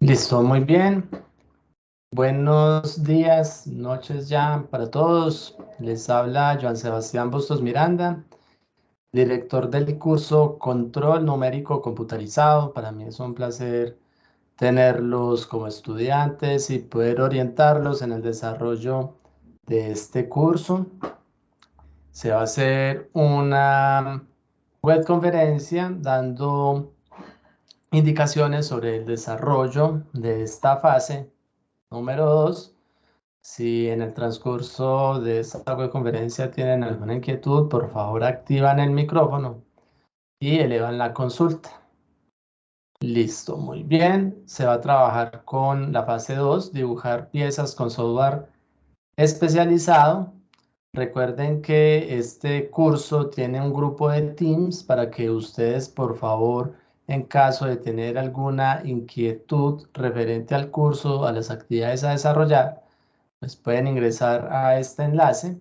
Listo, muy bien. Buenos días, noches ya para todos. Les habla Joan Sebastián Bustos Miranda, director del curso Control Numérico Computarizado. Para mí es un placer tenerlos como estudiantes y poder orientarlos en el desarrollo de este curso. Se va a hacer una webconferencia dando indicaciones sobre el desarrollo de esta fase número 2. Si en el transcurso de esta webconferencia tienen alguna inquietud, por favor activan el micrófono y elevan la consulta. Listo, muy bien. Se va a trabajar con la fase 2, dibujar piezas con software especializado. Recuerden que este curso tiene un grupo de Teams para que ustedes, por favor, en caso de tener alguna inquietud referente al curso, a las actividades a desarrollar, pues pueden ingresar a este enlace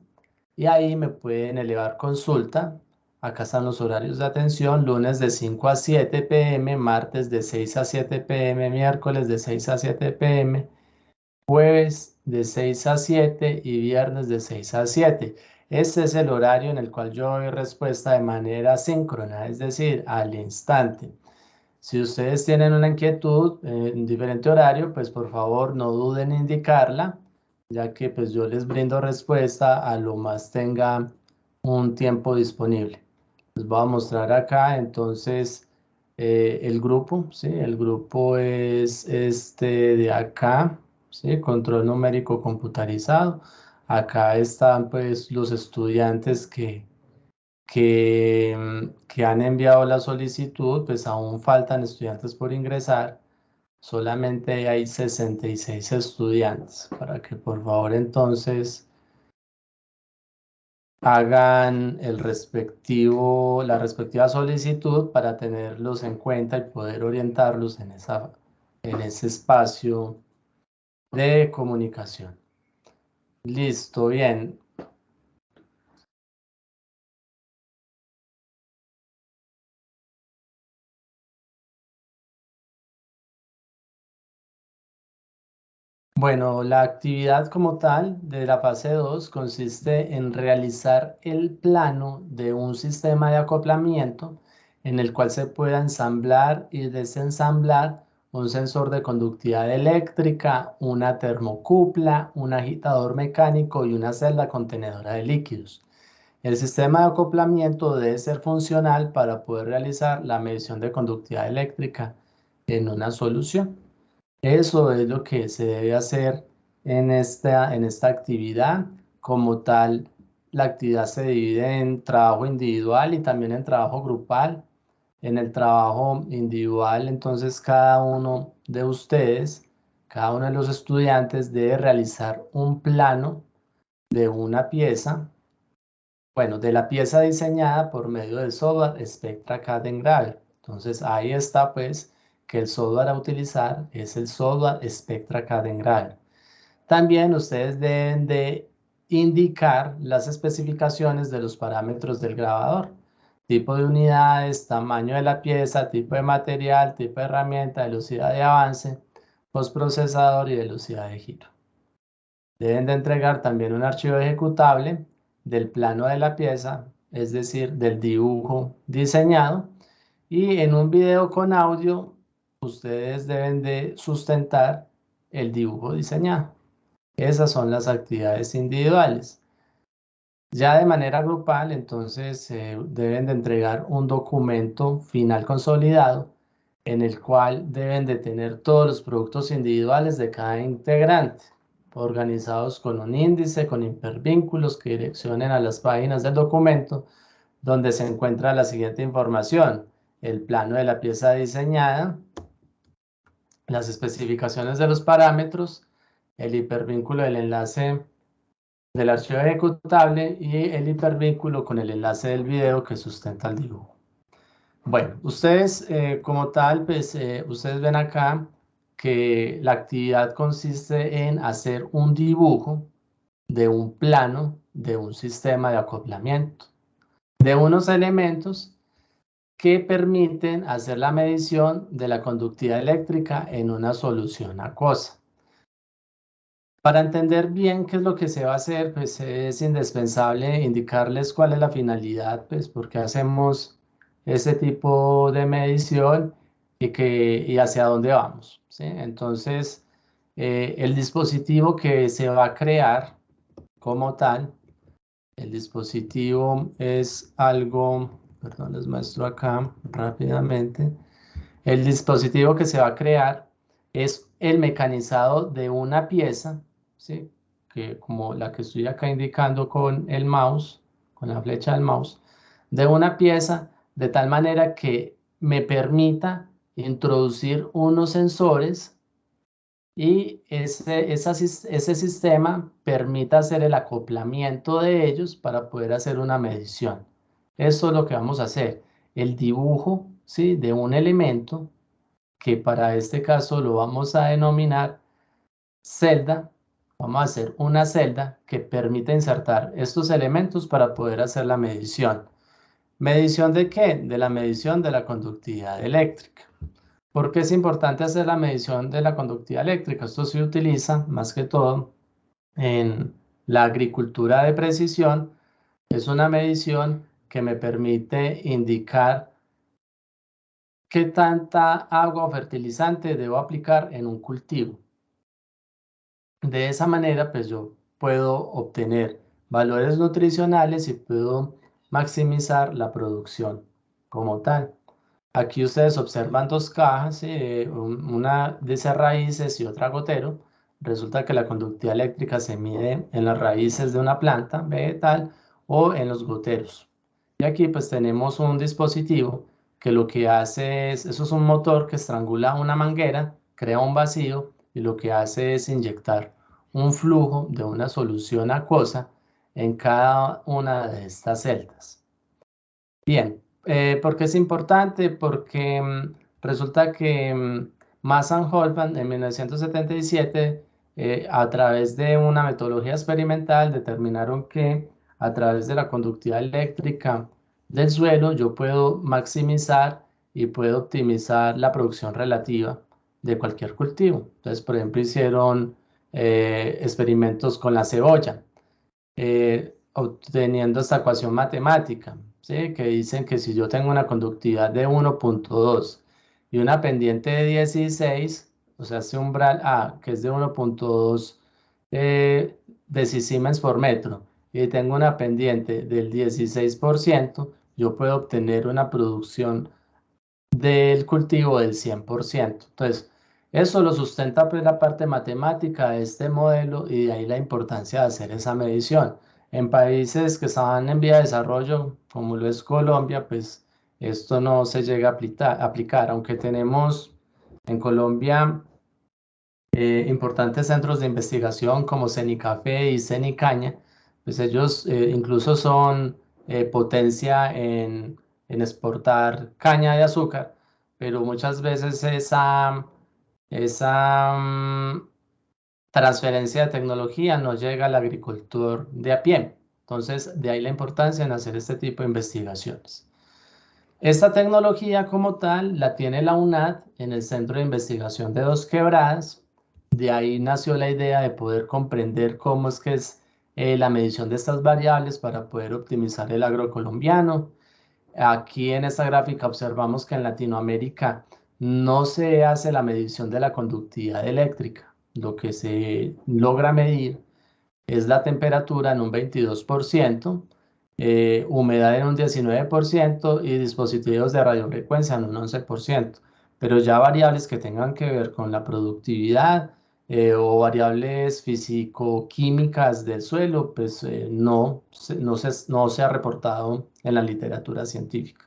y ahí me pueden elevar consulta. Acá están los horarios de atención: lunes de 5 a 7 p.m., martes de 6 a 7 p.m., miércoles de 6 a 7 p.m., jueves de 6 a 7 y viernes de 6 a 7. Este es el horario en el cual yo doy respuesta de manera síncrona, es decir, al instante. Si ustedes tienen una inquietud en diferente horario, pues por favor no duden en indicarla, ya que pues yo les brindo respuesta a lo más tenga un tiempo disponible. Les voy a mostrar acá entonces el grupo, ¿sí? El grupo es este de acá, ¿sí? Control numérico computarizado. Acá están pues los estudiantes que han enviado la solicitud. Pues aún faltan estudiantes por ingresar. Solamente hay 66 estudiantes, para que por favor entonces hagan la respectiva solicitud para tenerlos en cuenta y poder orientarlos en ese espacio de comunicación. Listo, bien. Bueno, la actividad como tal de la fase 2 consiste en realizar el plano de un sistema de acoplamiento en el cual se pueda ensamblar y desensamblar un sensor de conductividad eléctrica, una termocupla, un agitador mecánico y una celda contenedora de líquidos. El sistema de acoplamiento debe ser funcional para poder realizar la medición de conductividad eléctrica en una solución. Eso es lo que se debe hacer en esta actividad. Como tal, la actividad se divide en trabajo individual y también en trabajo grupal. En el trabajo individual, entonces, cada uno de los estudiantes debe realizar un plano de una pieza, bueno, de la pieza diseñada por medio del software Spectra CAD Engraver. Entonces, ahí está pues que el software a utilizar es el software Spectra CAD Engraver. También ustedes deben de indicar las especificaciones de los parámetros del grabador: tipo de unidades, tamaño de la pieza, tipo de material, tipo de herramienta, velocidad de avance, postprocesador y velocidad de giro. Deben de entregar también un archivo ejecutable del plano de la pieza, es decir, del dibujo diseñado, y en un video con audio ustedes deben de sustentar el dibujo diseñado. Esas son las actividades individuales. Ya de manera grupal, entonces deben de entregar un documento final consolidado en el cual deben de tener todos los productos individuales de cada integrante, organizados con un índice, con hipervínculos que direccionen a las páginas del documento donde se encuentra la siguiente información: el plano de la pieza diseñada, las especificaciones de los parámetros, el hipervínculo del enlace del archivo ejecutable y el hipervínculo con el enlace del video que sustenta el dibujo. Bueno, ustedes como tal, pues ustedes ven acá que la actividad consiste en hacer un dibujo de un plano de un sistema de acoplamiento, de unos elementos que permiten hacer la medición de la conductividad eléctrica en una solución acuosa. Para entender bien qué es lo que se va a hacer, pues es indispensable indicarles cuál es la finalidad, pues por qué hacemos ese tipo de medición y hacia dónde vamos, ¿sí? Entonces, el dispositivo que se va a crear como tal, el dispositivo es algo, perdón, les muestro acá rápidamente. El dispositivo que se va a crear es el mecanizado de una pieza, ¿sí? Que como la que estoy acá indicando con el mouse, con la flecha del mouse, de una pieza de tal manera que me permita introducir unos sensores y ese sistema permite hacer el acoplamiento de ellos para poder hacer una medición. Esto es lo que vamos a hacer, el dibujo, ¿sí? De un elemento que para este caso lo vamos a denominar celda. Vamos a hacer una celda que permite insertar estos elementos para poder hacer la medición. ¿Medición de qué? De la medición de la conductividad eléctrica. ¿Por qué es importante hacer la medición de la conductividad eléctrica? Esto se utiliza más que todo en la agricultura de precisión. Es una medición que me permite indicar qué tanta agua o fertilizante debo aplicar en un cultivo. De esa manera, pues yo puedo obtener valores nutricionales y puedo maximizar la producción como tal. Aquí ustedes observan dos cajas, una dice raíces y otra gotero. Resulta que la conductividad eléctrica se mide en las raíces de una planta vegetal o en los goteros. Y aquí pues tenemos un dispositivo que lo que hace es, eso es un motor que estrangula una manguera, crea un vacío y lo que hace es inyectar un flujo de una solución acuosa en cada una de estas celdas. Bien, ¿por qué es importante? Porque resulta que Mason-Holman en 1977, a través de una metodología experimental, determinaron que a través de la conductividad eléctrica del suelo yo puedo maximizar y puedo optimizar la producción relativa de cualquier cultivo. Entonces, por ejemplo, hicieron experimentos con la cebolla obteniendo esta ecuación matemática, ¿sí? Que dicen que si yo tengo una conductividad de 1,2 y una pendiente de 16, o sea, este umbral A, que es de 1,2 decisiemens por metro, y tengo una pendiente del 16%, yo puedo obtener una producción del cultivo del 100%. Entonces, eso lo sustenta pues la parte matemática de este modelo y de ahí la importancia de hacer esa medición. En países que están en vía de desarrollo, como lo es Colombia, pues esto no se llega a aplicar, aunque tenemos en Colombia importantes centros de investigación como CENICAFE y CENICAña, pues ellos incluso son potencia en exportar caña de azúcar, pero muchas veces esa transferencia de tecnología no llega al agricultor de a pie. Entonces, de ahí la importancia en hacer este tipo de investigaciones. Esta tecnología como tal la tiene la UNAD en el Centro de Investigación de Dos Quebradas. De ahí nació la idea de poder comprender cómo es que es la medición de estas variables para poder optimizar el agro colombiano. Aquí en esta gráfica observamos que en Latinoamérica no se hace la medición de la conductividad eléctrica. Lo que se logra medir es la temperatura en un 22%, humedad en un 19% y dispositivos de radiofrecuencia en un 11%. Pero ya variables que tengan que ver con la productividad o variables físico-químicas del suelo, pues no se ha reportado en la literatura científica.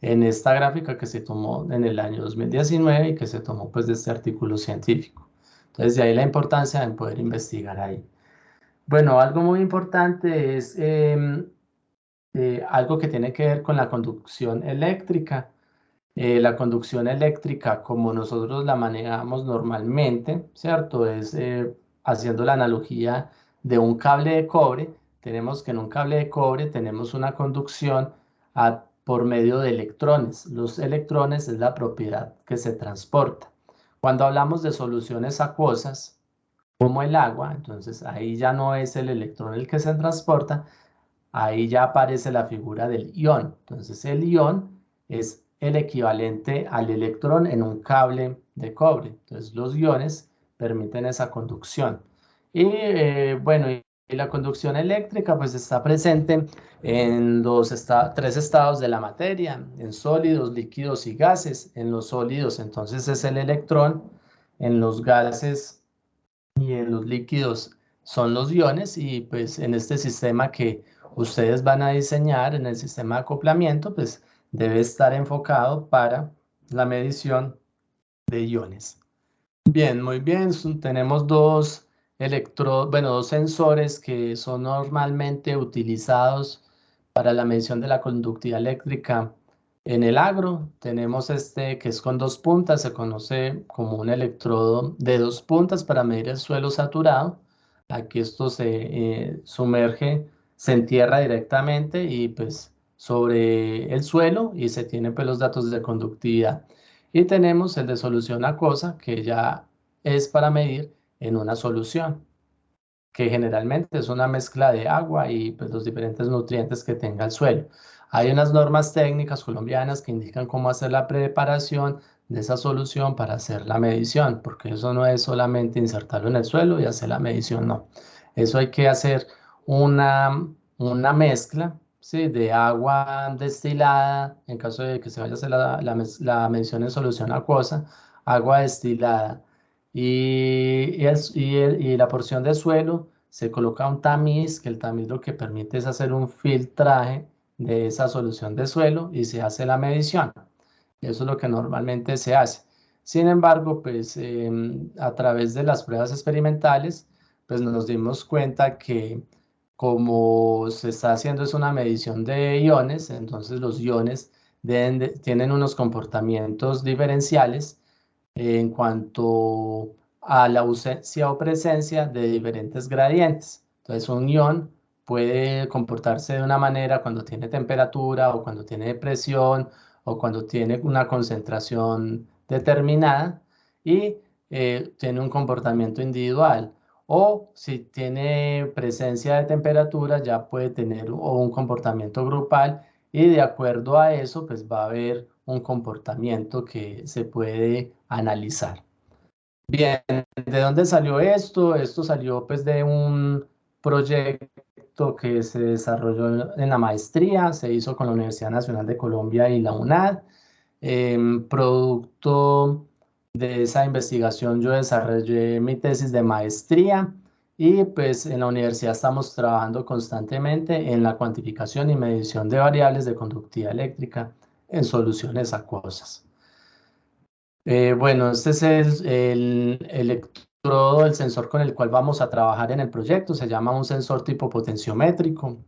En esta gráfica que se tomó en el año 2019 y que se tomó pues de este artículo científico. Entonces de ahí la importancia de poder investigar ahí. Bueno, algo muy importante es algo que tiene que ver con la conducción eléctrica. La conducción eléctrica, como nosotros la manejamos normalmente, ¿cierto? Es haciendo la analogía de un cable de cobre. Tenemos que en un cable de cobre tenemos una conducción por medio de electrones. Los electrones es la propiedad que se transporta. Cuando hablamos de soluciones acuosas, como el agua, entonces ahí ya no es el electrón el que se transporta, ahí ya aparece la figura del ion. Entonces el ion es el equivalente al electrón en un cable de cobre. Entonces los iones permiten esa conducción. Y bueno, y la conducción eléctrica pues está presente en tres estados de la materia, en sólidos, líquidos y gases. En los sólidos entonces es el electrón, en los gases y en los líquidos son los iones, y pues en este sistema que ustedes van a diseñar, en el sistema de acoplamiento, pues debe estar enfocado para la medición de iones. Bien, muy bien. Tenemos dos sensores que son normalmente utilizados para la medición de la conductividad eléctrica en el agro. Tenemos este que es con dos puntas, se conoce como un electrodo de dos puntas para medir el suelo saturado. Aquí esto se sumerge, se entierra directamente y pues sobre el suelo, y se tienen pues los datos de conductividad. Y tenemos el de solución acuosa, que ya es para medir en una solución, que generalmente es una mezcla de agua y pues, los diferentes nutrientes que tenga el suelo. Hay unas normas técnicas colombianas que indican cómo hacer la preparación de esa solución para hacer la medición, porque eso no es solamente insertarlo en el suelo y hacer la medición, no. Eso hay que hacer una mezcla, ¿sí?, de agua destilada, en caso de que se vaya a hacer la medición en solución acuosa, agua destilada y la porción de suelo. Se coloca un tamiz, que el tamiz lo que permite es hacer un filtraje de esa solución de suelo y se hace la medición. Eso es lo que normalmente se hace. Sin embargo, pues a través de las pruebas experimentales, pues nos dimos cuenta que como se está haciendo es una medición de iones, entonces los iones tienen unos comportamientos diferenciales en cuanto a la ausencia o presencia de diferentes gradientes. Entonces, un ion puede comportarse de una manera cuando tiene temperatura o cuando tiene presión o cuando tiene una concentración determinada, y tiene un comportamiento individual. O si tiene presencia de temperatura, ya puede tener un comportamiento grupal, y de acuerdo a eso, pues va a haber un comportamiento que se puede analizar. Bien, ¿de dónde salió esto? Esto salió pues de un proyecto que se desarrolló en la maestría, se hizo con la Universidad Nacional de Colombia y la UNAD. Producto de esa investigación yo desarrollé mi tesis de maestría, y pues en la universidad estamos trabajando constantemente en la cuantificación y medición de variables de conductividad eléctrica en soluciones acuosas. Bueno, este es el electrodo, el sensor con el cual vamos a trabajar en el proyecto. Se llama un sensor tipo potenciométrico.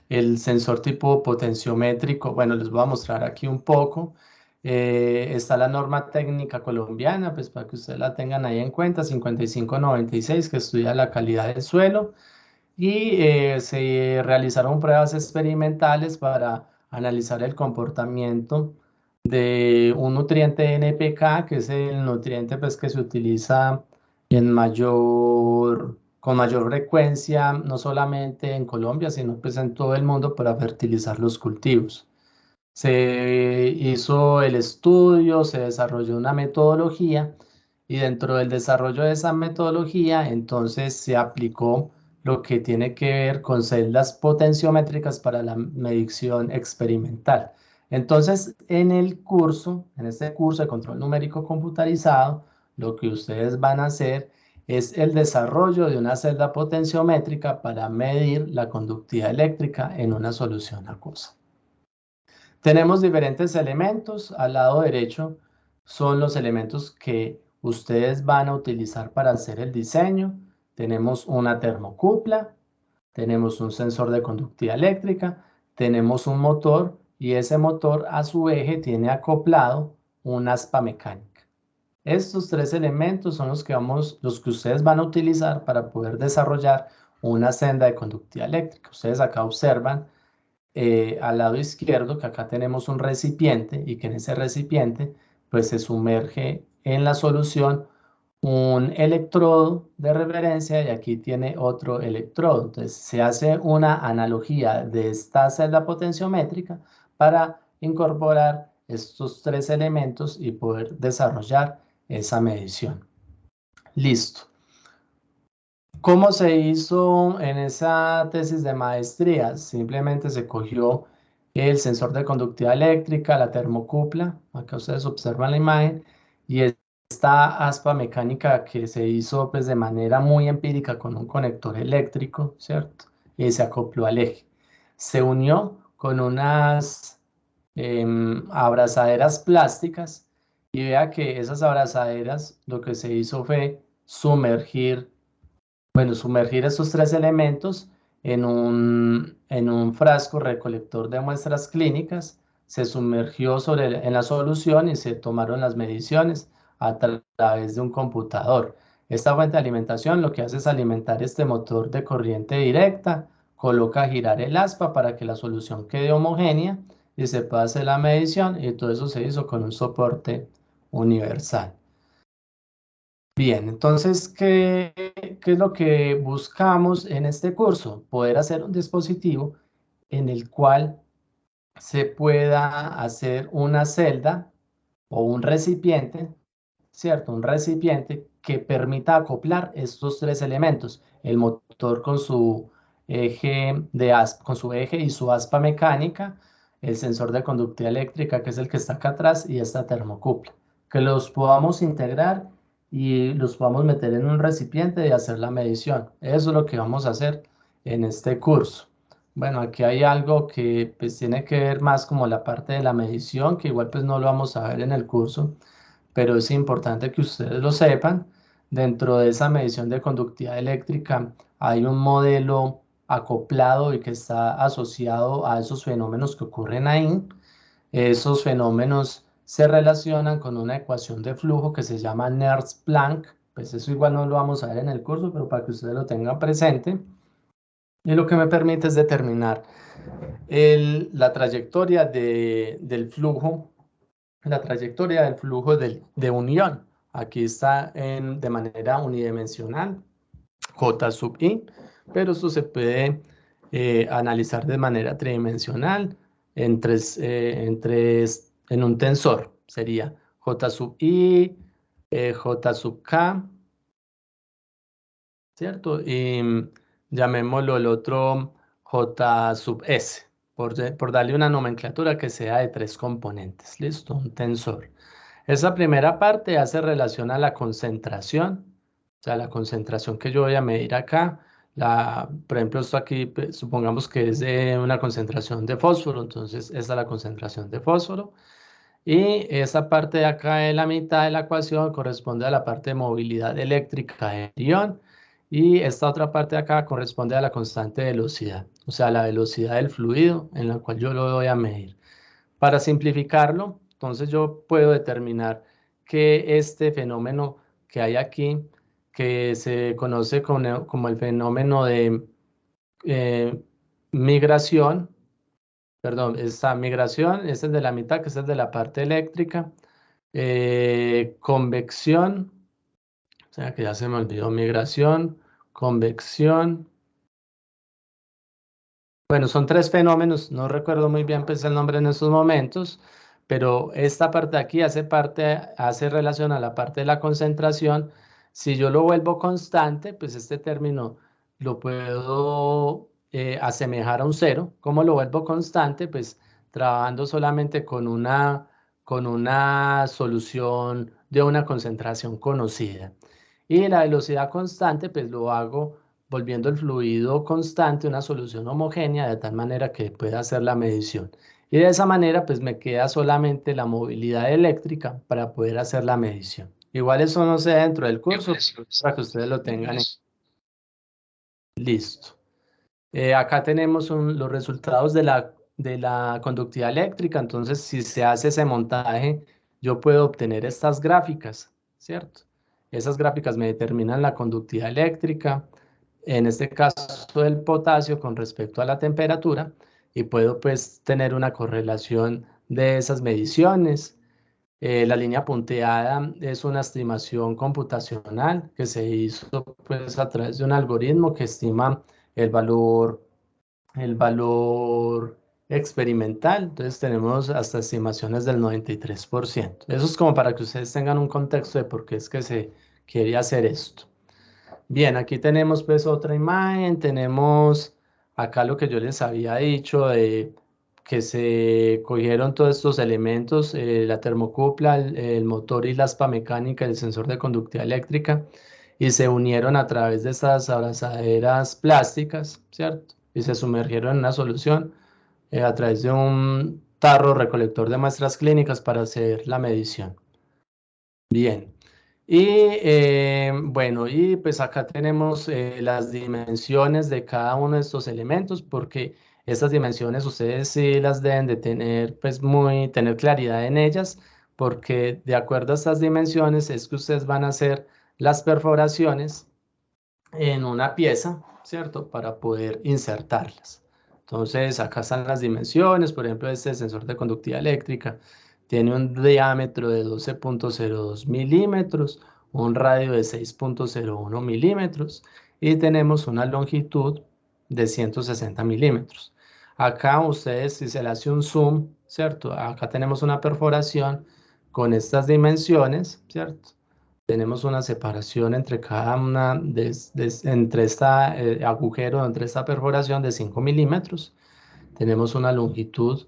El sensor tipo potenciométrico, bueno, les voy a mostrar aquí un poco. Está la norma técnica colombiana, pues para que ustedes la tengan ahí en cuenta, 5596, que estudia la calidad del suelo. Y se realizaron pruebas experimentales para analizar el comportamiento de un nutriente NPK, que es el nutriente pues, que se utiliza con mayor frecuencia, no solamente en Colombia, sino pues en todo el mundo, para fertilizar los cultivos. Se hizo el estudio, se desarrolló una metodología, y dentro del desarrollo de esa metodología, entonces se aplicó lo que tiene que ver con celdas potenciométricas para la medición experimental. Entonces, en este curso de control numérico computarizado, lo que ustedes van a hacer es el desarrollo de una celda potenciométrica para medir la conductividad eléctrica en una solución acuosa. Tenemos diferentes elementos. Al lado derecho son los elementos que ustedes van a utilizar para hacer el diseño. Tenemos una termocupla, tenemos un sensor de conductividad eléctrica, tenemos un motor, y ese motor a su eje tiene acoplado un aspa mecánica. Estos tres elementos son los que ustedes van a utilizar para poder desarrollar una senda de conductividad eléctrica. Ustedes acá observan al lado izquierdo, que acá tenemos un recipiente y que en ese recipiente pues se sumerge en la solución un electrodo de referencia y aquí tiene otro electrodo. Entonces se hace una analogía de esta celda potenciométrica para incorporar estos tres elementos y poder desarrollar esa medición. Listo. ¿Cómo se hizo en esa tesis de maestría? Simplemente se cogió el sensor de conductividad eléctrica, la termocupla, acá ustedes observan la imagen, y esta aspa mecánica que se hizo pues, de manera muy empírica con un conector eléctrico, ¿cierto? Y se acopló al eje. Se unió con unas abrazaderas plásticas y vea que esas abrazaderas lo que se hizo fue sumergir estos tres elementos en un frasco recolector de muestras clínicas, se sumergió en la solución y se tomaron las mediciones a través de un computador. Esta fuente de alimentación lo que hace es alimentar este motor de corriente directa, coloca a girar el aspa para que la solución quede homogénea y se pueda hacer la medición y todo eso se hizo con un soporte universal. Bien, entonces, ¿qué es lo que buscamos en este curso? Poder hacer un dispositivo en el cual se pueda hacer una celda o un recipiente, ¿cierto? Un recipiente que permita acoplar estos tres elementos, el motor con su eje con su eje y su aspa mecánica, el sensor de conductividad eléctrica, que es el que está acá atrás, y esta termocupla, que los podamos integrar y los podamos meter en un recipiente y hacer la medición. Eso es lo que vamos a hacer en este curso. Bueno, aquí hay algo que pues tiene que ver más como la parte de la medición, que igual pues no lo vamos a ver en el curso, pero es importante que ustedes lo sepan. Dentro de esa medición de conductividad eléctrica hay un modelo acoplado y que está asociado a esos fenómenos que ocurren ahí. Esos fenómenos se relacionan con una ecuación de flujo que se llama Nernst-Planck. Pues eso igual no lo vamos a ver en el curso, pero para que ustedes lo tengan presente. Y lo que me permite es determinar la trayectoria del flujo, de unión. Aquí está de manera unidimensional, J sub i, pero esto se puede analizar de manera tridimensional en un tensor. Sería J sub i, J sub k, ¿cierto? Y llamémoslo el otro J sub S, por darle una nomenclatura que sea de tres componentes. ¿Listo? Un tensor. Esa primera parte hace relación a la concentración, o sea, la concentración que yo voy a medir acá. Por ejemplo, esto aquí, pues, supongamos que es de una concentración de fósforo, entonces esta es la concentración de fósforo. Y esa parte de acá de la mitad de la ecuación corresponde a la parte de movilidad eléctrica del ion. Y esta otra parte de acá corresponde a la constante de velocidad, o sea, la velocidad del fluido en la cual yo lo voy a medir. Para simplificarlo, entonces yo puedo determinar que este fenómeno que hay aquí, que se conoce como el fenómeno de eh, migración, perdón, esta migración, este es de la mitad, que es el de la parte eléctrica, convección, o sea que ya se me olvidó, migración, convección. Bueno, son tres fenómenos, no recuerdo muy bien pues, el nombre en estos momentos, pero esta parte de aquí hace relación a la parte de la concentración. Si yo lo vuelvo constante, pues este término lo puedo asemejar a un cero. ¿Cómo lo vuelvo constante? Pues trabajando solamente con una solución de una concentración conocida. Y la velocidad constante, pues lo hago volviendo el fluido constante una solución homogénea de tal manera que pueda hacer la medición. Y de esa manera pues me queda solamente la movilidad eléctrica para poder hacer la medición. Igual eso no sé dentro del curso, para que ustedes lo tengan listo. Acá tenemos los resultados de la conductividad eléctrica, entonces si se hace ese montaje, yo puedo obtener estas gráficas, ¿cierto? Esas gráficas me determinan la conductividad eléctrica, en este caso del potasio con respecto a la temperatura, y puedo pues tener una correlación de esas mediciones. La línea punteada es una estimación computacional que se hizo pues a través de un algoritmo que estima el valor, el valor experimental. Entonces tenemos hasta estimaciones del 93%. Eso es como para que ustedes tengan un contexto de por qué es que se quiere hacer esto. Bien, aquí tenemos pues otra imagen, tenemos acá lo que yo les había dicho de que se cogieron todos estos elementos, la termocupla, el motor y la aspa mecánica, el sensor de conductividad eléctrica, y se unieron a través de estas abrazaderas plásticas, ¿cierto? Y se sumergieron en una solución a través de un tarro recolector de muestras clínicas para hacer la medición. Bien. Y bueno, y pues acá tenemos las dimensiones de cada uno de estos elementos, porque estas dimensiones ustedes sí las deben de tener, pues tener claridad en ellas, porque de acuerdo a estas dimensiones es que ustedes van a hacer las perforaciones en una pieza, ¿cierto? Para poder insertarlas. Entonces, acá están las dimensiones, por ejemplo, este sensor de conductividad eléctrica tiene un diámetro de 12.02 milímetros, un radio de 6.01 milímetros y tenemos una longitud de 160 milímetros. Acá ustedes, si se le hace un zoom, ¿cierto? Acá tenemos una perforación con estas dimensiones, ¿cierto? Tenemos una separación entre cada una entre este agujero, entre esta perforación de 5 milímetros. Tenemos una longitud,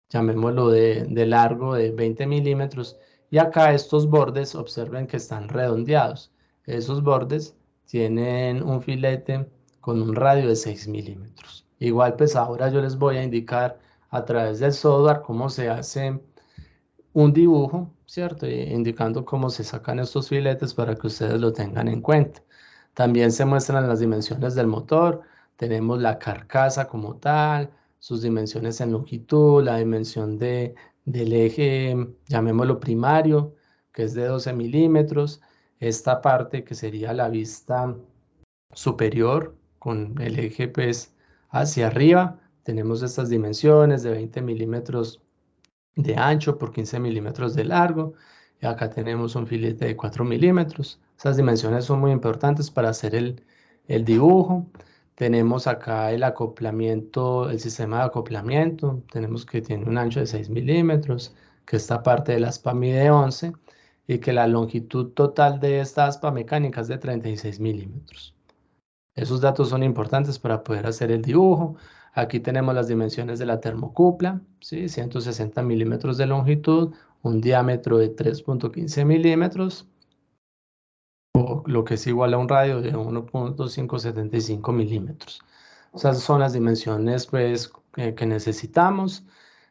llamémoslo de largo, de 20 milímetros. Y acá estos bordes, observen que están redondeados. Esos bordes tienen un filete con un radio de 6 milímetros. Igual, pues ahora yo les voy a indicar a través del software cómo se hace un dibujo, ¿cierto? Indicando cómo se sacan estos filetes para que ustedes lo tengan en cuenta. También se muestran las dimensiones del motor, tenemos la carcasa como tal, sus dimensiones en longitud, la dimensión del eje, llamémoslo primario, que es de 12 milímetros, esta parte que sería la vista superior con el eje pues hacia arriba, tenemos estas dimensiones de 20 milímetros de ancho por 15 milímetros de largo. Y acá tenemos un filete de 4 milímetros. Esas dimensiones son muy importantes para hacer el dibujo. Tenemos acá el acoplamiento, el sistema de acoplamiento. Tenemos que tiene un ancho de 6 milímetros, que esta parte de la aspa mide 11 y que la longitud total de esta aspa mecánica es de 36 milímetros. Esos datos son importantes para poder hacer el dibujo. Aquí tenemos las dimensiones de la termocupla, ¿sí? 160 milímetros de longitud, un diámetro de 3.15 milímetros, o lo que es igual a un radio de 1.575 milímetros. Esas son las dimensiones pues, que necesitamos.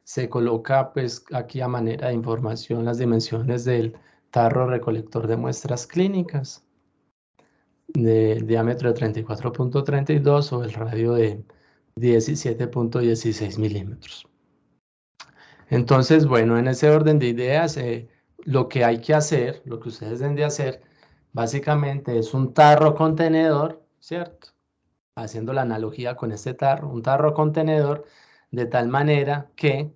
Se coloca pues, aquí a manera de información las dimensiones del tarro recolector de muestras clínicas de diámetro de 34.32 o el radio de 17.16 milímetros. Entonces, bueno, en ese orden de ideas, lo que hay que hacer, lo que ustedes deben de hacer, básicamente es un tarro contenedor, ¿cierto? Haciendo la analogía con este tarro, un tarro contenedor de tal manera que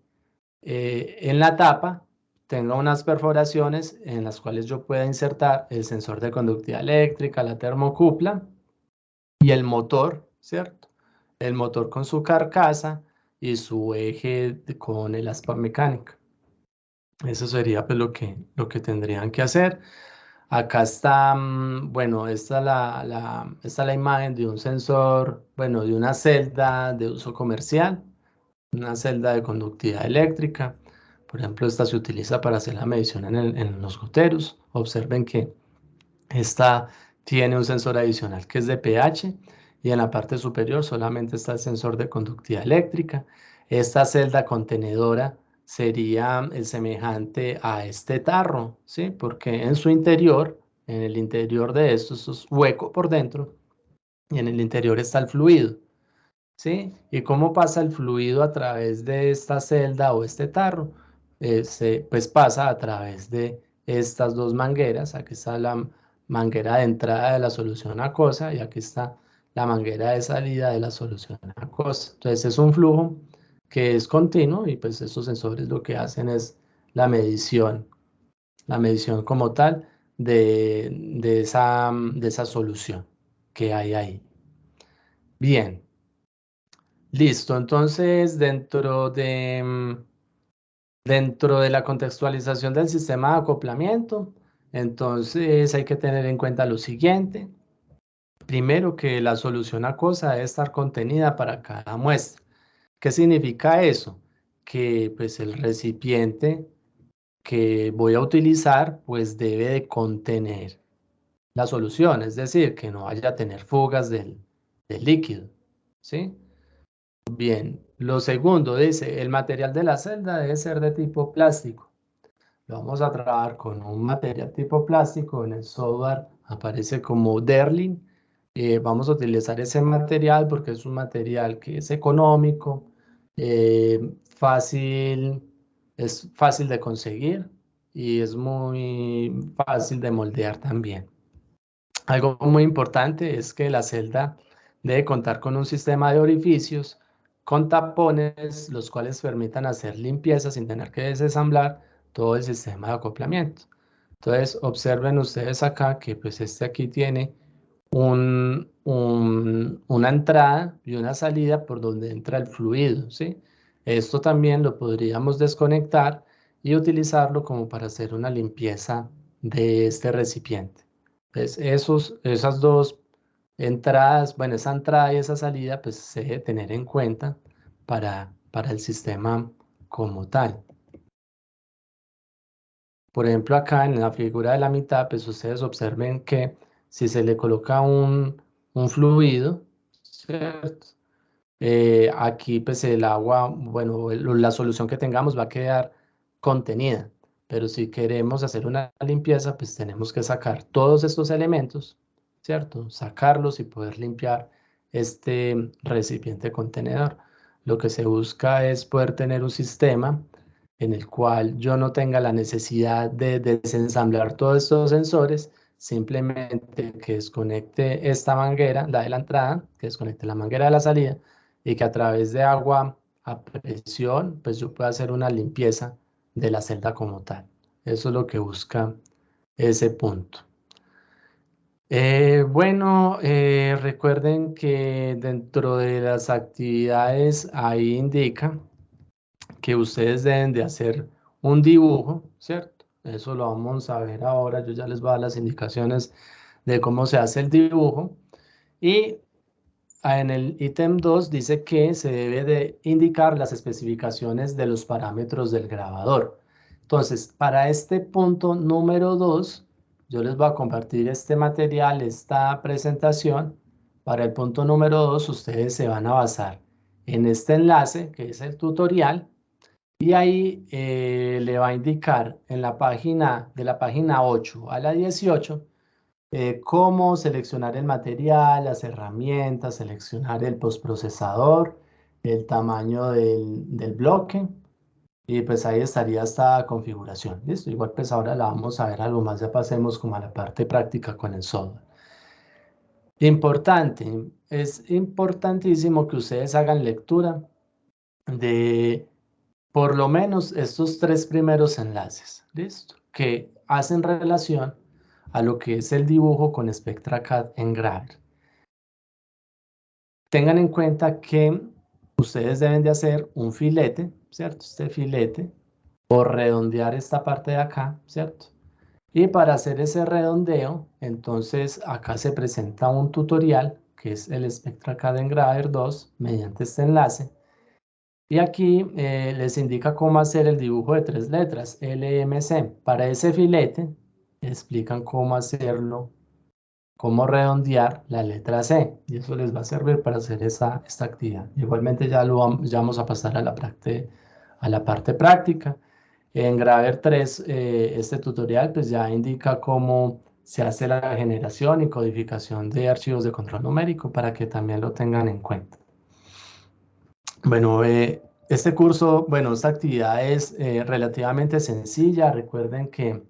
en la tapa tenga unas perforaciones en las cuales yo pueda insertar el sensor de conductividad eléctrica, la termocupla y el motor, ¿cierto? El motor con su carcasa y su eje con el aspa mecánica. Eso sería pues lo que tendrían que hacer. Acá está, bueno, esta es la imagen de un sensor, bueno, de una celda de uso comercial, una celda de conductividad eléctrica. Por ejemplo, esta se utiliza para hacer la medición en los goteros. Observen que esta tiene un sensor adicional que es de pH y en la parte superior solamente está el sensor de conductividad eléctrica. Esta celda contenedora sería el semejante a este tarro, ¿sí? Porque en su interior, en el interior de esto es hueco por dentro y en el interior está el fluido, ¿sí? ¿Y cómo pasa el fluido a través de esta celda o este tarro? Pues pasa a través de estas dos mangueras. Aquí está la manguera de entrada de la solución acuosa y aquí está la manguera de salida de la solución acuosa. Entonces es un flujo que es continuo y pues estos sensores lo que hacen es la medición como tal de esa solución que hay ahí. Bien, listo. Entonces, dentro de la contextualización del sistema de acoplamiento, entonces hay que tener en cuenta lo siguiente. Primero, que la solución acuosa debe estar contenida para cada muestra. ¿Qué significa eso? Que pues el recipiente que voy a utilizar pues debe de contener la solución, es decir, que no vaya a tener fugas del líquido, ¿sí? Bien, lo segundo dice, el material de la celda debe ser de tipo plástico. Lo vamos a trabajar con un material tipo plástico. En el software aparece como Derlin. Vamos a utilizar ese material porque es un material que es económico, fácil, es fácil de conseguir y es muy fácil de moldear también. Algo muy importante es que la celda debe contar con un sistema de orificios con tapones, los cuales permitan hacer limpieza sin tener que desensamblar todo el sistema de acoplamiento. Entonces, observen ustedes acá que pues este aquí tiene una entrada y una salida por donde entra el fluido, ¿sí? Esto también lo podríamos desconectar y utilizarlo como para hacer una limpieza de este recipiente. Entonces, esas dos entradas, bueno, esa entrada y esa salida, pues se debe tener en cuenta para el sistema como tal. Por ejemplo, acá en la figura de la mitad, pues ustedes observen que si se le coloca un fluido, ¿cierto? Aquí pues el agua, bueno, la solución que tengamos va a quedar contenida, pero si queremos hacer una limpieza, pues tenemos que sacar todos estos elementos, ¿cierto? Sacarlos y poder limpiar este recipiente contenedor. Lo que se busca es poder tener un sistema en el cual yo no tenga la necesidad de desensamblar todos estos sensores, simplemente que desconecte esta manguera, la de la entrada, que desconecte la manguera de la salida y que a través de agua a presión, pues yo pueda hacer una limpieza de la celda como tal. Eso es lo que busca ese punto. Bueno, recuerden que dentro de las actividades ahí indica que ustedes deben de hacer un dibujo, ¿cierto? Eso lo vamos a ver ahora. Yo ya les voy a dar las indicaciones de cómo se hace el dibujo. Y en el ítem 2 dice que se debe de indicar las especificaciones de los parámetros del grabador. Entonces, para este punto número 2, yo les voy a compartir este material, esta presentación. Para el punto número 2, ustedes se van a basar en este enlace, que es el tutorial, y ahí le va a indicar en la página, de la página 8 a la 18, cómo seleccionar el material, las herramientas, seleccionar el postprocesador, el tamaño del bloque, y pues ahí estaría esta configuración. ¿Listo? Igual pues ahora la vamos a ver algo más, ya pasemos como a la parte práctica con el software. Importante, es importantísimo que ustedes hagan lectura de por lo menos estos tres primeros enlaces, ¿listo? Que hacen relación a lo que es el dibujo con SpectraCAD en Graver. Tengan en cuenta que ustedes deben de hacer un filete, ¿cierto? Este filete, o redondear esta parte de acá, ¿cierto? Y para hacer ese redondeo, entonces acá se presenta un tutorial, que es el SpectraCAD Engraver 2, mediante este enlace. Y aquí les indica cómo hacer el dibujo de tres letras, LMC. Para ese filete, explican cómo hacerlo, cómo redondear la letra C. Y eso les va a servir para hacer esta actividad. Igualmente ya vamos a pasar a la parte práctica. En Graver 3, este tutorial pues ya indica cómo se hace la generación y codificación de archivos de control numérico para que también lo tengan en cuenta. Bueno, este curso, bueno, esta actividad es relativamente sencilla. Recuerden que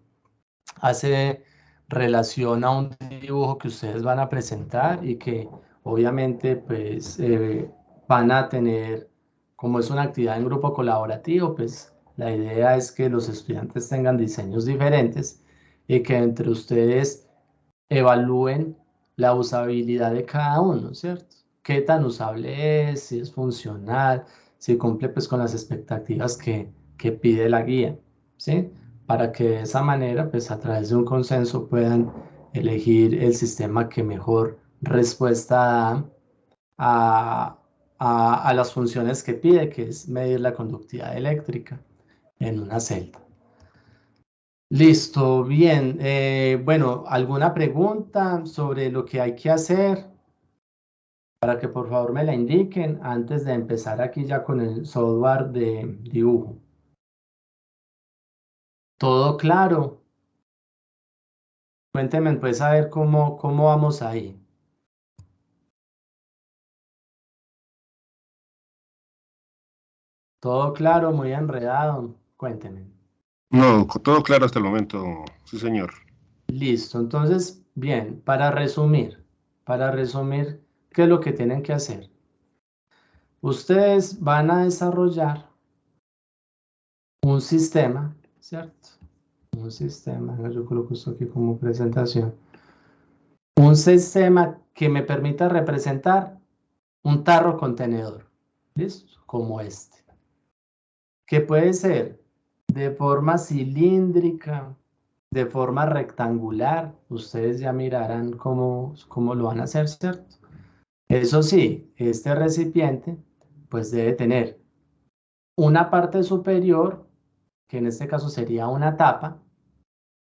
hace relación a un dibujo que ustedes van a presentar y que obviamente pues van a tener como es una actividad en grupo colaborativo, pues la idea es que los estudiantes tengan diseños diferentes y que entre ustedes evalúen la usabilidad de cada uno, ¿cierto? ¿Qué tan usable es? Si es funcional, si cumple pues con las expectativas que pide la guía, ¿sí? Para que de esa manera, pues a través de un consenso puedan elegir el sistema que mejor respuesta da a, a las funciones que pide, que es medir la conductividad eléctrica en una celda. Listo, bien. Bueno, ¿alguna pregunta sobre lo que hay que hacer? Para que por favor me la indiquen antes de empezar aquí ya con el software de dibujo. ¿Todo claro? Cuéntenme pues a ver cómo vamos ahí. ¿Todo claro? Muy enredado. Cuéntenme. No, todo claro hasta el momento, sí, señor. Listo, entonces, bien, para resumir, ¿qué es lo que tienen que hacer? Ustedes van a desarrollar un sistema, ¿cierto? Un sistema, yo coloco esto aquí como presentación. Un sistema que me permita representar un tarro contenedor, ¿listo? Como este, que puede ser de forma cilíndrica, de forma rectangular, ustedes ya mirarán cómo lo van a hacer, ¿cierto? Eso sí, este recipiente pues debe tener una parte superior, que en este caso sería una tapa,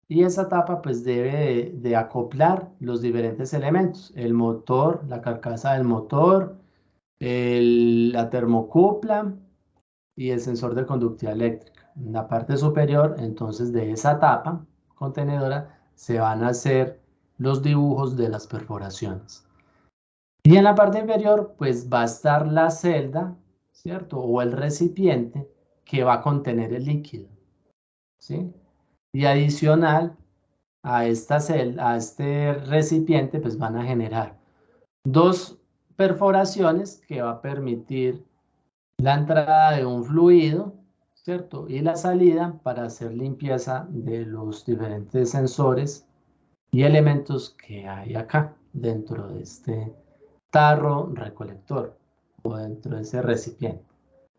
y esa tapa pues debe de acoplar los diferentes elementos, el motor, la carcasa del motor, la termocupla y el sensor de conductividad eléctrica. En la parte superior, entonces, de esa tapa contenedora se van a hacer los dibujos de las perforaciones. Y en la parte inferior, pues va a estar la celda, ¿cierto? O el recipiente que va a contener el líquido, ¿sí? Y adicional a esta celda, a este recipiente, pues van a generar dos perforaciones que va a permitir la entrada de un fluido, ¿cierto? Y la salida para hacer limpieza de los diferentes sensores y elementos que hay acá dentro de este tarro recolector o dentro de ese recipiente.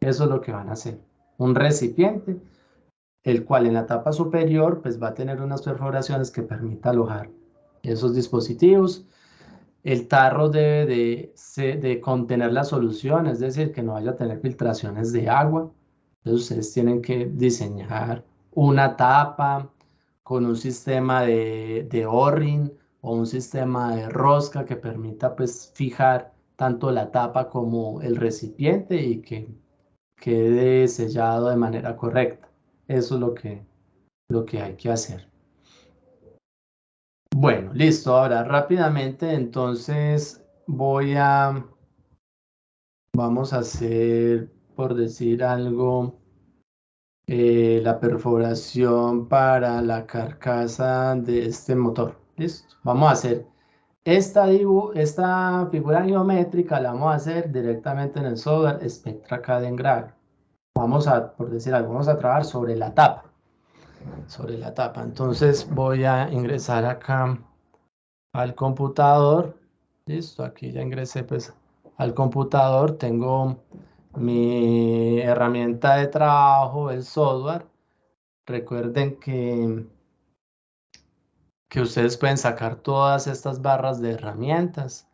Eso es lo que van a hacer. Un recipiente, el cual en la tapa superior pues va a tener unas perforaciones que permita alojar esos dispositivos. El tarro debe de contener la solución, es decir, que no vaya a tener filtraciones de agua. Entonces ustedes tienen que diseñar una tapa con un sistema de O-ring o un sistema de rosca que permita pues fijar tanto la tapa como el recipiente y que quede sellado de manera correcta. Eso es lo que hay que hacer. Bueno, listo. Ahora rápidamente, entonces vamos a hacer, por decir algo, la perforación para la carcasa de este motor. Listo. Vamos a hacer esta figura geométrica, la vamos a hacer directamente en el software Spectra CAD Engrave. Vamos a, por decir algo, vamos a trabajar sobre la tapa. Sobre la tapa. Entonces voy a ingresar acá al computador. Listo, aquí ya ingresé pues al computador. Tengo mi herramienta de trabajo, el software. Recuerden que ustedes pueden sacar todas estas barras de herramientas.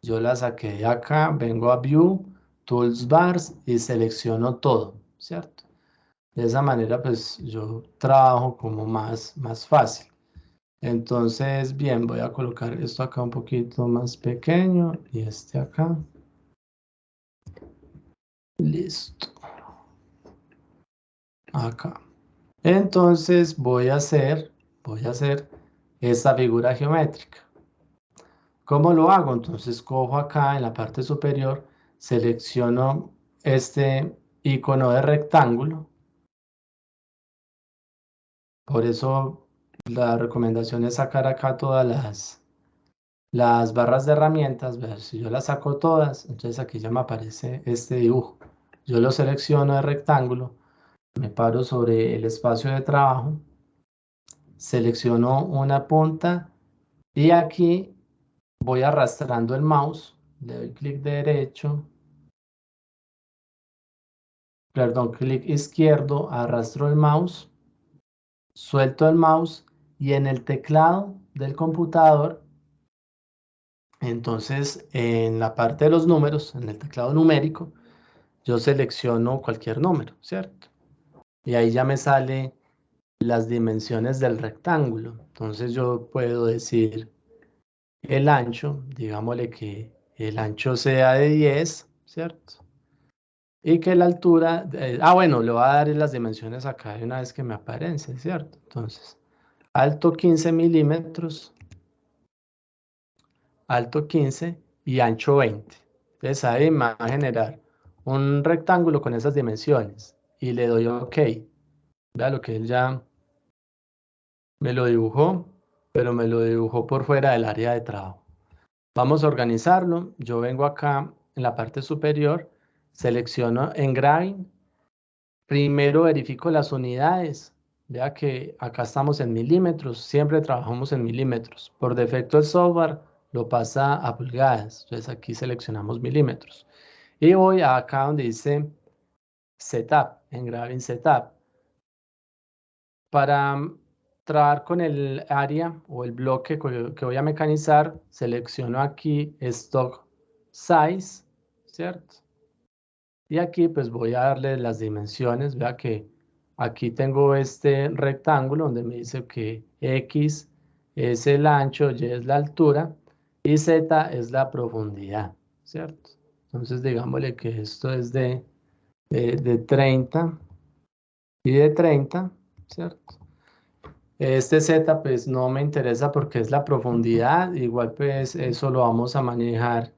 Yo las saqué de acá, vengo a View, Tools Bars y selecciono todo, ¿cierto? De esa manera pues yo trabajo como más fácil. Entonces, bien, voy a colocar esto acá un poquito más pequeño y este acá. Listo. Acá. Entonces voy a hacer esta figura geométrica. ¿Cómo lo hago? Entonces cojo acá en la parte superior, selecciono este icono de rectángulo. Por eso la recomendación es sacar acá todas las barras de herramientas, ver si yo las saco todas, entonces aquí ya me aparece este dibujo. Yo lo selecciono de rectángulo, me paro sobre el espacio de trabajo, selecciono una punta y aquí voy arrastrando el mouse, le doy clic derecho, perdón, clic izquierdo, arrastro el mouse, suelto el mouse y en el teclado del computador, entonces en la parte de los números, en el teclado numérico, yo selecciono cualquier número, ¿cierto? Y ahí ya me sale las dimensiones del rectángulo. Entonces yo puedo decir el ancho, digámosle que el ancho sea de 10, ¿cierto? Y que la altura, bueno, le voy a dar las dimensiones acá de una vez que me aparece, ¿cierto? Entonces, alto 15 milímetros, alto 15 y ancho 20. Entonces ahí me va a generar un rectángulo con esas dimensiones y le doy OK. Vea lo que él ya me lo dibujó, pero me lo dibujó por fuera del área de trabajo. Vamos a organizarlo. Yo vengo acá en la parte superior, selecciono Engraving. Primero verifico las unidades. Vea que acá estamos en milímetros, siempre trabajamos en milímetros. Por defecto el software lo pasa a pulgadas, entonces aquí seleccionamos milímetros. Y voy acá donde dice Setup, Engraving Setup. Para trabajar con el área o el bloque que voy a mecanizar, selecciono aquí Stock Size, ¿cierto? Y aquí pues voy a darle las dimensiones. Vea que aquí tengo este rectángulo donde me dice que X es el ancho, Y es la altura y Z es la profundidad, ¿cierto? Entonces digámosle que esto es de 30 y de 30, ¿cierto? Este Z pues no me interesa porque es la profundidad, igual pues eso lo vamos a manejar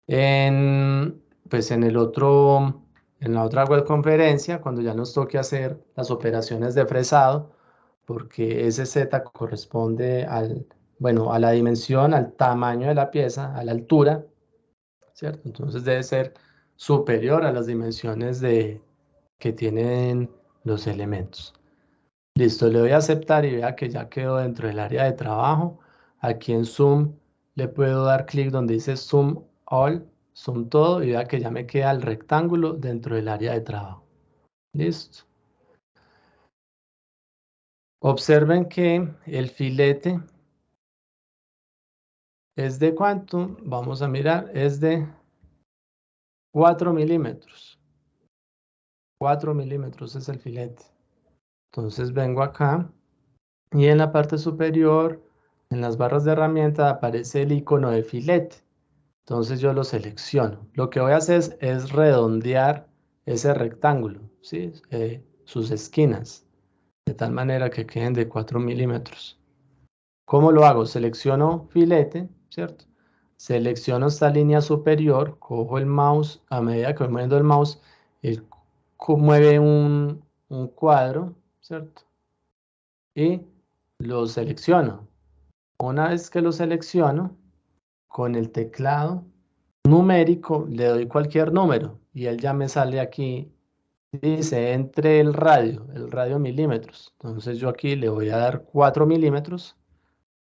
en, pues en la otra web conferencia, cuando ya nos toque hacer las operaciones de fresado, porque ese Z corresponde bueno, a la dimensión, al tamaño de la pieza, a la altura, ¿cierto? Entonces debe ser superior a las dimensiones que tienen los elementos. Listo, le doy a aceptar y vea que ya quedó dentro del área de trabajo. Aquí en Zoom le puedo dar clic donde dice Zoom All, Zoom todo y vea que ya me queda el rectángulo dentro del área de trabajo. Listo. Observen que el filete es de ¿cuánto? Vamos a mirar, es de 4 milímetros. 4 milímetros es el filete. Entonces vengo acá y en la parte superior, en las barras de herramienta, aparece el icono de filete. Entonces yo lo selecciono. Lo que voy a hacer es redondear ese rectángulo, ¿sí? Sus esquinas, de tal manera que queden de 4 milímetros. ¿Cómo lo hago? Selecciono filete, ¿cierto? Selecciono esta línea superior, cojo el mouse, a medida que voy moviendo el mouse, él mueve un cuadro, ¿cierto? Y lo selecciono. Una vez que lo selecciono, con el teclado numérico le doy cualquier número y él ya me sale aquí, dice entre el radio milímetros. Entonces yo aquí le voy a dar 4 milímetros,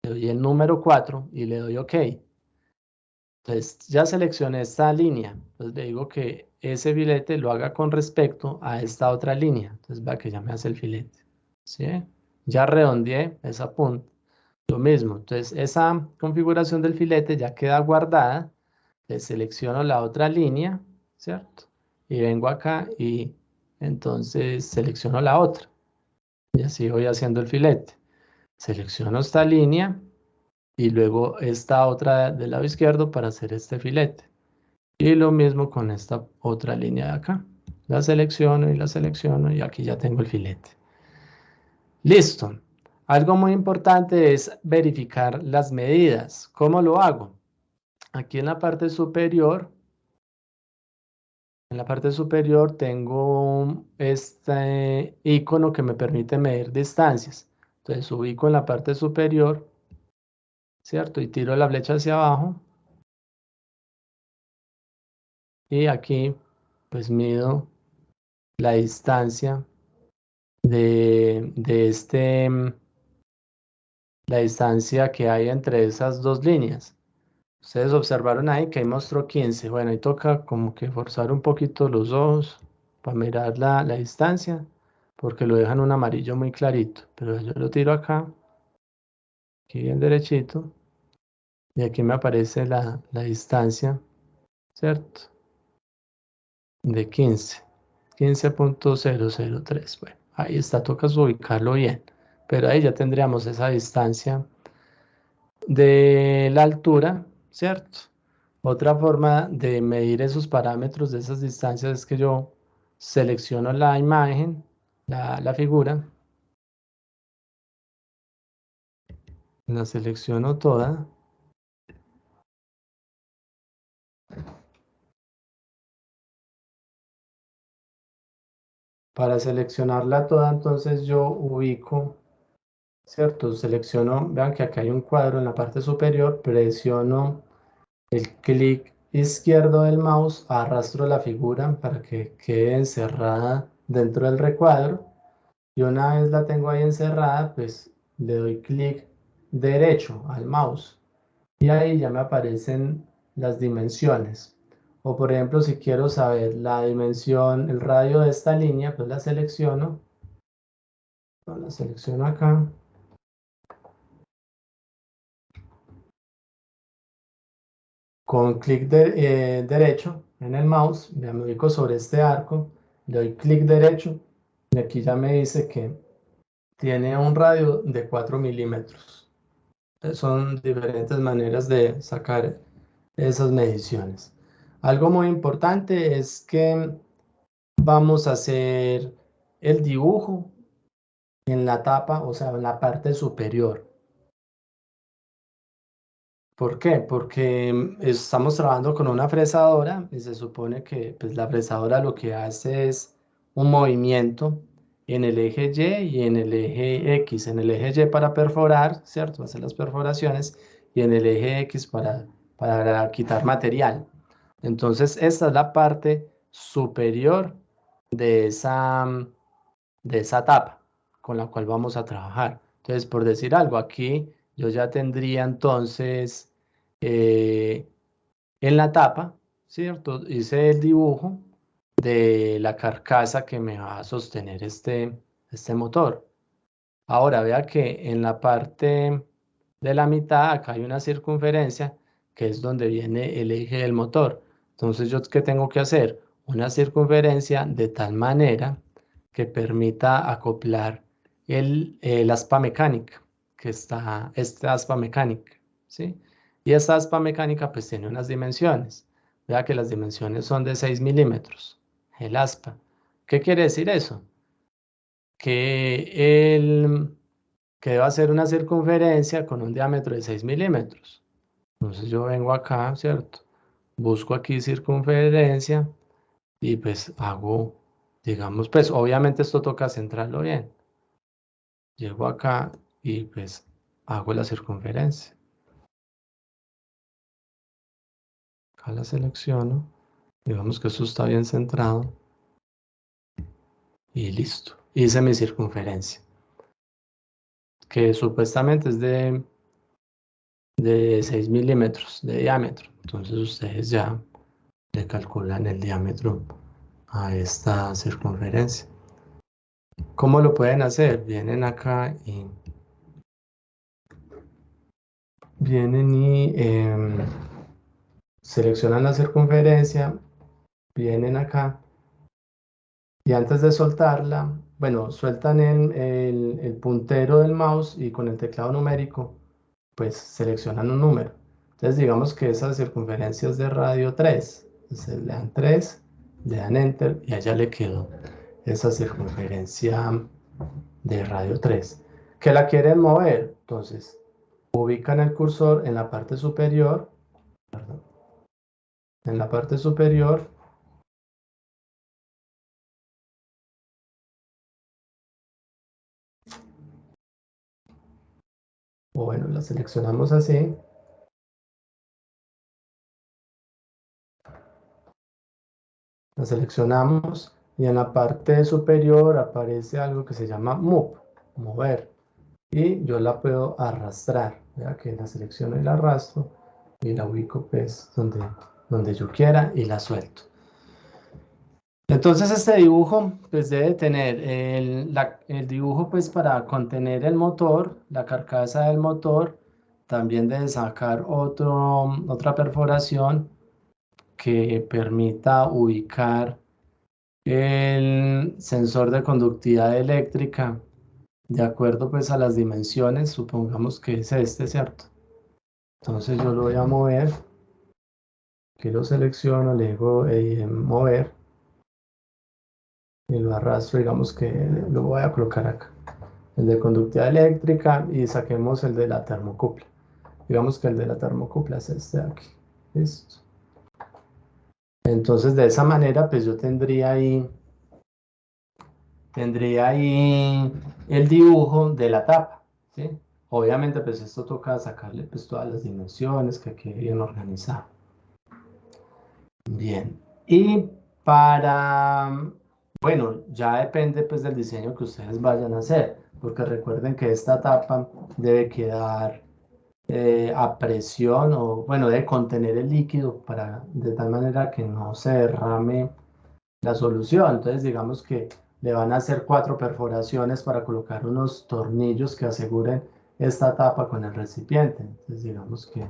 le doy el número 4 y le doy OK. Entonces ya seleccioné esta línea, entonces le digo que ese filete lo haga con respecto a esta otra línea. Entonces va que ya me hace el filete, ¿sí? Ya redondeé esa punta. Lo mismo, entonces esa configuración del filete ya queda guardada. Le selecciono la otra línea, ¿cierto? Y vengo acá y entonces selecciono la otra. Y así voy haciendo el filete. Selecciono esta línea y luego esta otra del lado izquierdo para hacer este filete. Y lo mismo con esta otra línea de acá. La selecciono y aquí ya tengo el filete. Listo. Algo muy importante es verificar las medidas. ¿Cómo lo hago? Aquí en la parte superior, tengo este icono que me permite medir distancias. Entonces ubico en la parte superior, ¿cierto? Y tiro la flecha hacia abajo. Y aquí pues mido la distancia de la distancia que hay entre esas dos líneas. Ustedes observaron ahí que ahí mostró 15. Bueno, ahí toca como que forzar un poquito los ojos para mirar la distancia, porque lo dejan un amarillo muy clarito. Pero yo lo tiro acá, aquí bien derechito, y aquí me aparece la distancia, ¿cierto? De 15, 15.003. Bueno, ahí está, toca ubicarlo bien. Pero ahí ya tendríamos esa distancia de la altura, ¿cierto? Otra forma de medir esos parámetros de esas distancias es que yo selecciono la imagen, la figura, la selecciono toda. Para seleccionarla toda, entonces yo ubico, ¿cierto? Selecciono, vean que acá hay un cuadro en la parte superior, presiono el clic izquierdo del mouse, arrastro la figura para que quede encerrada dentro del recuadro. Y una vez la tengo ahí encerrada, pues le doy clic derecho al mouse y ahí ya me aparecen las dimensiones. O por ejemplo, si quiero saber la dimensión, el radio de esta línea, pues la selecciono. La selecciono acá. Con clic derecho en el mouse, ya me ubico sobre este arco, le doy clic derecho y aquí ya me dice que tiene un radio de 4 milímetros. Son diferentes maneras de sacar esas mediciones. Algo muy importante es que vamos a hacer el dibujo en la tapa, o sea, en la parte superior. ¿Por qué? Porque estamos trabajando con una fresadora y se supone que pues, la fresadora lo que hace es un movimiento en el eje Y y en el eje X. En el eje Y para perforar, ¿cierto? Hacer las perforaciones y en el eje X para quitar material. Entonces, esta es la parte superior de esa tapa con la cual vamos a trabajar. Entonces, por decir algo, aquí yo ya tendría entonces eh, en la tapa, ¿cierto? Hice el dibujo de la carcasa que me va a sostener este motor. Ahora vea que en la parte de la mitad, acá hay una circunferencia que es donde viene el eje del motor. Entonces, ¿yo qué tengo que hacer? Una circunferencia de tal manera que permita acoplar el aspa mecánica, que está, esta aspa mecánica, ¿sí? Y esta aspa mecánica pues tiene unas dimensiones. Vea que las dimensiones son de 6 milímetros, el aspa. ¿Qué quiere decir eso? Que que debe hacer una circunferencia con un diámetro de 6 milímetros. Entonces yo vengo acá, ¿cierto? Busco aquí circunferencia y pues hago, digamos, pues obviamente esto toca centrarlo bien. Llego acá y pues hago la circunferencia. Acá la selecciono. Digamos que esto está bien centrado. Y listo. Hice mi circunferencia. Que supuestamente es de 6 milímetros de diámetro. Entonces ustedes ya le calculan el diámetro a esta circunferencia. ¿Cómo lo pueden hacer? Vienen y seleccionan la circunferencia, vienen acá y antes de soltarla, bueno, sueltan el puntero del mouse y con el teclado numérico, pues seleccionan un número. Entonces digamos que esa circunferencia es de radio 3. Entonces le dan 3, le dan Enter y allá le quedó esa circunferencia de radio 3. ¿Que la quieren mover? Entonces ubican el cursor en la parte superior, perdón, en la parte superior, o bueno, la seleccionamos así. La seleccionamos y en la parte superior aparece algo que se llama Move, mover, y yo la puedo arrastrar. Vea que la selecciono y la arrastro y la ubico pues donde yo quiera y la suelto. Entonces este dibujo pues debe tener el dibujo pues para contener el motor, la carcasa del motor, también debe sacar otra perforación que permita ubicar el sensor de conductividad eléctrica de acuerdo pues a las dimensiones, supongamos que es este, ¿cierto? Entonces yo lo voy a mover, que lo selecciono, le digo mover y lo arrastro, digamos que lo voy a colocar acá. El de conductividad eléctrica y saquemos el de la termocupla. Digamos que el de la termocupla es este de aquí. ¿Listo? Entonces de esa manera pues yo tendría ahí el dibujo de la tapa, ¿sí? Obviamente pues esto toca sacarle pues todas las dimensiones que quede bien organizado. Bien, y bueno, ya depende pues del diseño que ustedes vayan a hacer, porque recuerden que esta tapa debe quedar a presión o bueno, debe contener el líquido de tal manera que no se derrame la solución. Entonces digamos que le van a hacer 4 perforaciones para colocar unos tornillos que aseguren esta tapa con el recipiente. Entonces digamos que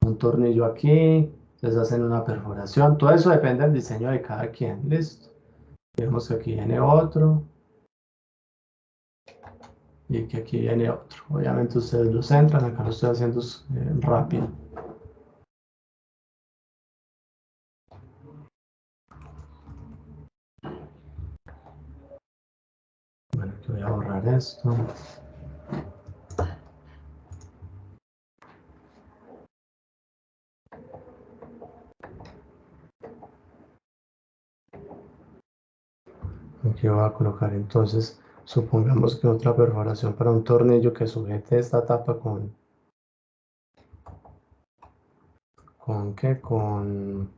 un tornillo aquí, les hacen una perforación, todo eso depende del diseño de cada quien, listo. Vemos que aquí viene otro y que aquí viene otro. Obviamente ustedes lo centran, acá lo estoy haciendo rápido. Bueno, aquí voy a borrar esto. Aquí voy a colocar entonces, supongamos que otra perforación para un tornillo que sujete esta tapa ¿con qué? Con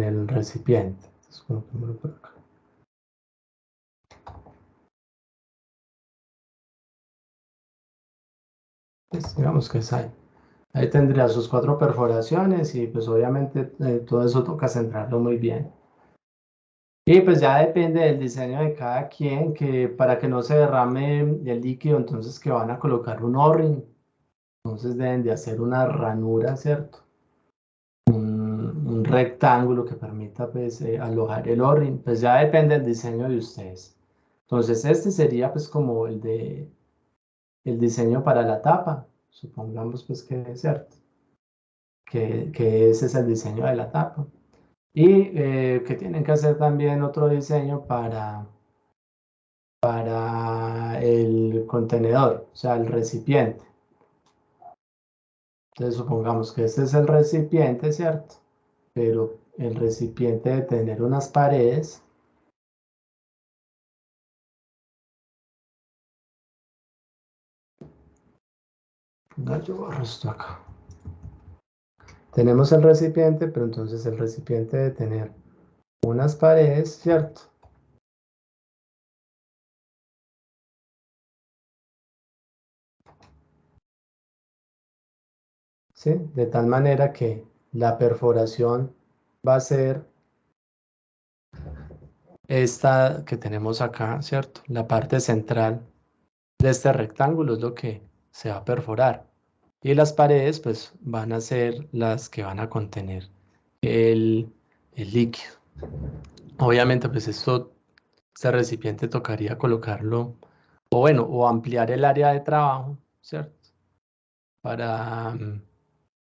el recipiente. Entonces, coloquémoslo por acá. Pues, digamos que es ahí. Ahí tendría sus 4 perforaciones y pues obviamente todo eso toca centrarlo muy bien. Y pues ya depende del diseño de cada quien, que para que no se derrame el líquido, entonces que van a colocar un O-ring. Entonces deben de hacer una ranura, ¿cierto? Un rectángulo que permita pues alojar el O-ring. Pues ya depende del diseño de ustedes. Entonces este sería pues como el diseño para la tapa. Supongamos pues que es cierto. Que ese es el diseño de la tapa. Y que tienen que hacer también otro diseño para el contenedor, o sea, el recipiente. Entonces supongamos que este es el recipiente, ¿cierto? Pero el recipiente debe tener unas paredes. No, yo borro esto acá. Tenemos el recipiente, pero entonces el recipiente debe tener unas paredes, ¿cierto? ¿Sí? De tal manera que la perforación va a ser esta que tenemos acá, ¿cierto? La parte central de este rectángulo es lo que se va a perforar. Y las paredes, pues, van a ser las que van a contener el líquido. Obviamente, pues, este recipiente tocaría colocarlo, o bueno, o ampliar el área de trabajo, ¿cierto? Para,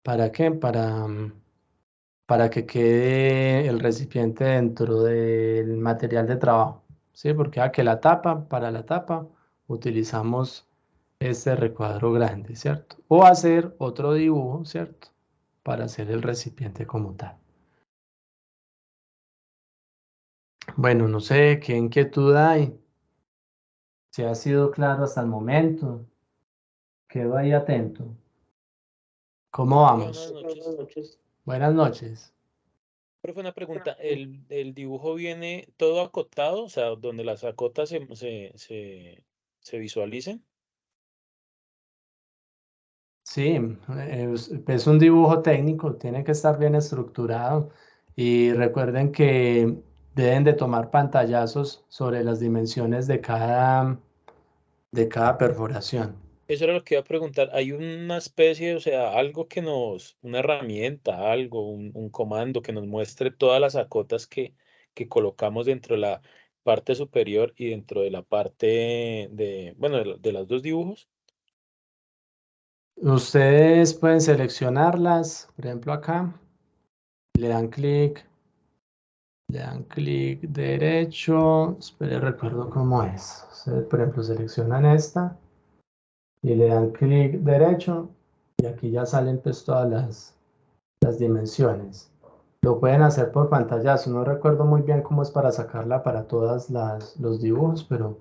¿para qué? Para que quede el recipiente dentro del material de trabajo, ¿sí? Porque para la tapa utilizamos este recuadro grande, ¿cierto? O hacer otro dibujo, ¿cierto? Para hacer el recipiente como tal. Bueno, no sé qué inquietud hay. Si ha sido claro hasta el momento, quedo ahí atento. ¿Cómo vamos? Buenas noches. Buenas noches. Profe, una pregunta, ¿el dibujo viene todo acotado? O sea, donde las acotas se visualicen. Sí, es un dibujo técnico, tiene que estar bien estructurado y recuerden que deben de tomar pantallazos sobre las dimensiones de cada perforación. Eso era lo que iba a preguntar. ¿Hay una especie, o sea, algo que una herramienta, algo, un comando que nos muestre todas las acotas que colocamos dentro de la parte superior y dentro de la parte bueno, de los dos dibujos? Ustedes pueden seleccionarlas, por ejemplo acá, le dan clic, derecho, espere, recuerdo cómo es. Ustedes, por ejemplo, seleccionan esta y le dan clic derecho y aquí ya salen pues todas las dimensiones. Lo pueden hacer por pantallazo, no recuerdo muy bien cómo es para sacarla para todas los dibujos, pero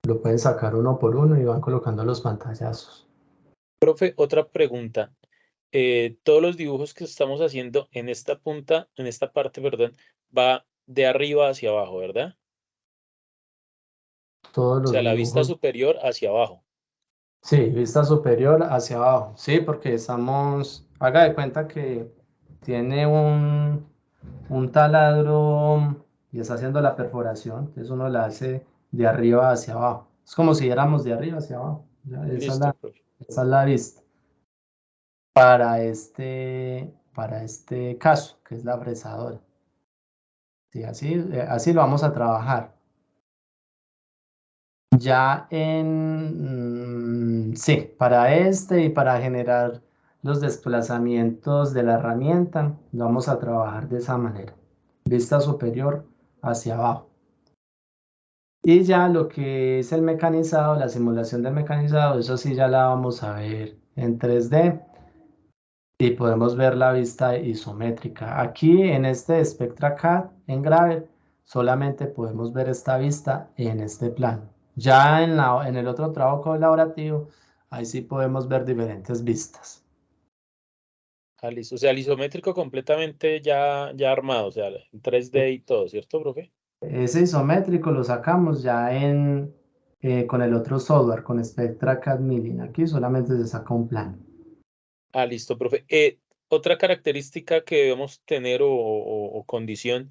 lo pueden sacar uno por uno y van colocando los pantallazos. Profe, otra pregunta. Todos los dibujos que estamos haciendo en esta punta, en esta parte, perdón, va de arriba hacia abajo, ¿verdad? Todos O sea, los la vista dibujos. superior hacia abajo. Sí, vista superior hacia abajo. Sí, porque estamos, haga de cuenta que tiene un taladro y está haciendo la perforación, entonces uno la hace de arriba hacia abajo. Es como si diéramos de arriba hacia abajo. Ya, Listo, profe. esa es la vista para este caso, que es la fresadora. Sí, así lo vamos a trabajar. Ya sí, para este y para generar los desplazamientos de la herramienta, vamos a trabajar de esa manera. Vista superior hacia abajo. Y ya lo que es el mecanizado, la simulación del mecanizado, eso sí ya la vamos a ver en 3D y podemos ver la vista isométrica. Aquí en este SpectraCAD, en Gravit, solamente podemos ver esta vista en este plano. Ya en el otro trabajo colaborativo, ahí sí podemos ver diferentes vistas. Ah, listo. O sea, el isométrico completamente ya armado, o sea, en 3D y todo, ¿cierto, profe? Ese isométrico lo sacamos ya con el otro software, con SpectraCAD Milling. Aquí solamente se saca un plano. Ah, listo, profe. Otra característica que debemos tener o condición,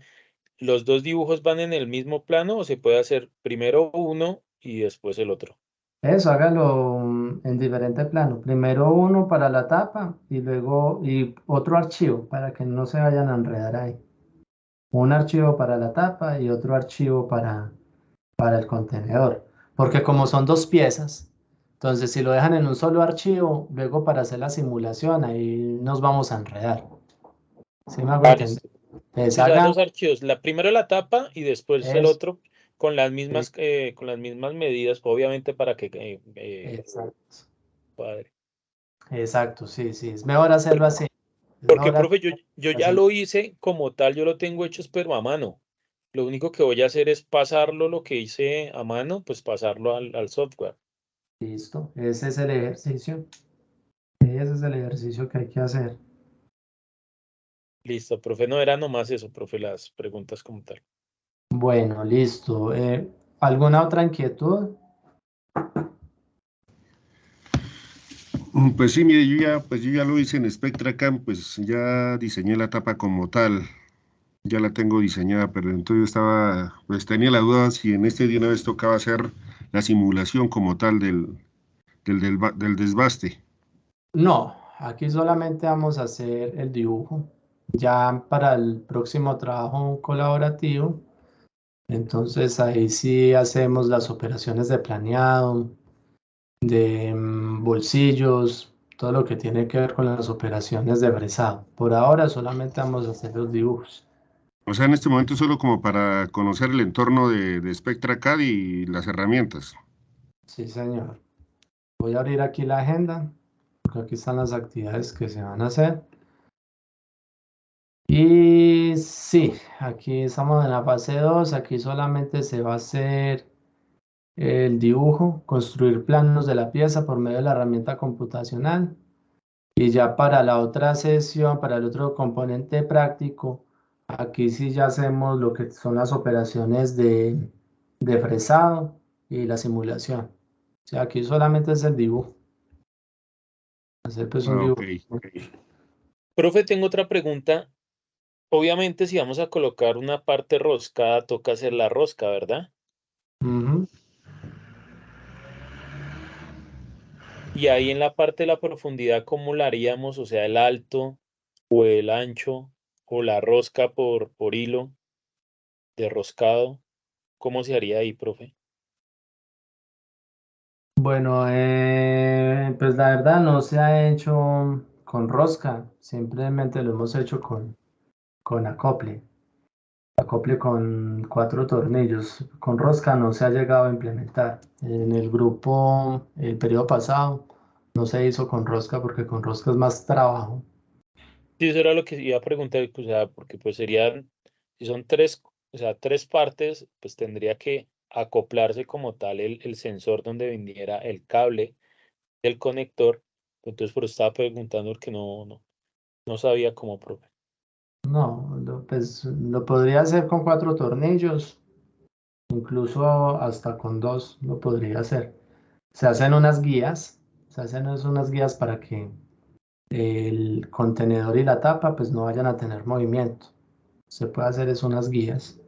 ¿los dos dibujos van en el mismo plano o se puede hacer primero uno y después el otro? Eso, hágalo en diferente plano. Primero uno para la tapa y luego otro archivo para que no se vayan a enredar ahí. Un archivo para la tapa y otro archivo para el contenedor. Porque como son dos piezas, entonces si lo dejan en un solo archivo, luego para hacer la simulación, ahí nos vamos a enredar. ¿Sí me hago Ah, entender? listo. Entonces Sí, o sea, hagan, dos archivos. Primero la tapa y después el eso, otro sí, con las mismas medidas, obviamente para que exacto. cuadre. Exacto, sí, sí. Es mejor hacerlo así. Es Porque, mejor profe, hacerlo yo ya así. lo hice como tal, yo lo tengo hecho, pero a mano. Lo único que voy a hacer es pasarlo, lo que hice a mano, pues pasarlo al software. Listo. Ese es el ejercicio. Ese es el ejercicio que hay que hacer. Listo, profe, no era nomás eso, profe, las preguntas como tal. Bueno, listo. ¿Alguna otra inquietud? Pues sí, mire, yo ya lo hice en SpectraCam, pues ya diseñé la tapa como tal, ya la tengo diseñada, pero entonces yo pues tenía la duda si en este de una vez tocaba hacer la simulación como tal del desbaste. No, aquí solamente vamos a hacer el dibujo. Ya para el próximo trabajo colaborativo, entonces ahí sí hacemos las operaciones de planeado, de bolsillos, todo lo que tiene que ver con las operaciones de fresado. Por ahora solamente vamos a hacer los dibujos. O sea, en este momento solo como para conocer el entorno de SpectraCAD y las herramientas. Sí, señor. Voy a abrir aquí la agenda, porque aquí están las actividades que se van a hacer. Y sí, aquí estamos en la fase 2. Aquí solamente se va a hacer el dibujo, construir planos de la pieza por medio de la herramienta computacional. Y ya para la otra sesión, para el otro componente práctico, Aquí sí ya hacemos lo que son las operaciones de fresado y la simulación. O sea, aquí solamente es el dibujo. Hacer pues un Ah, ok. dibujo. Profe, tengo otra pregunta. Obviamente, si vamos a colocar una parte roscada, toca hacer la rosca, ¿verdad? Ujú. Y ahí en la parte de la profundidad, ¿cómo la haríamos? O sea, el alto o el ancho o la rosca por hilo de roscado. ¿Cómo se haría ahí, profe? Bueno, pues la verdad no se ha hecho con rosca, simplemente lo hemos hecho con acople. Acople con 4 tornillos. Con rosca no se ha llegado a implementar. En el grupo, el periodo pasado, no se hizo con rosca porque con rosca es más trabajo. Sí, eso era lo que iba a preguntar, o sea, porque pues serían, si son tres, o sea, tres partes, pues tendría que acoplarse como tal el sensor donde viniera el cable del conector. Entonces, por eso estaba preguntando porque no sabía cómo, profe. No, pues lo podría hacer con 4 tornillos, incluso hasta con 2 lo podría hacer. Se hacen unas guías, se hacen unas guías para que el contenedor y la tapa pues no vayan a tener movimiento. Se puede hacer es unas guías.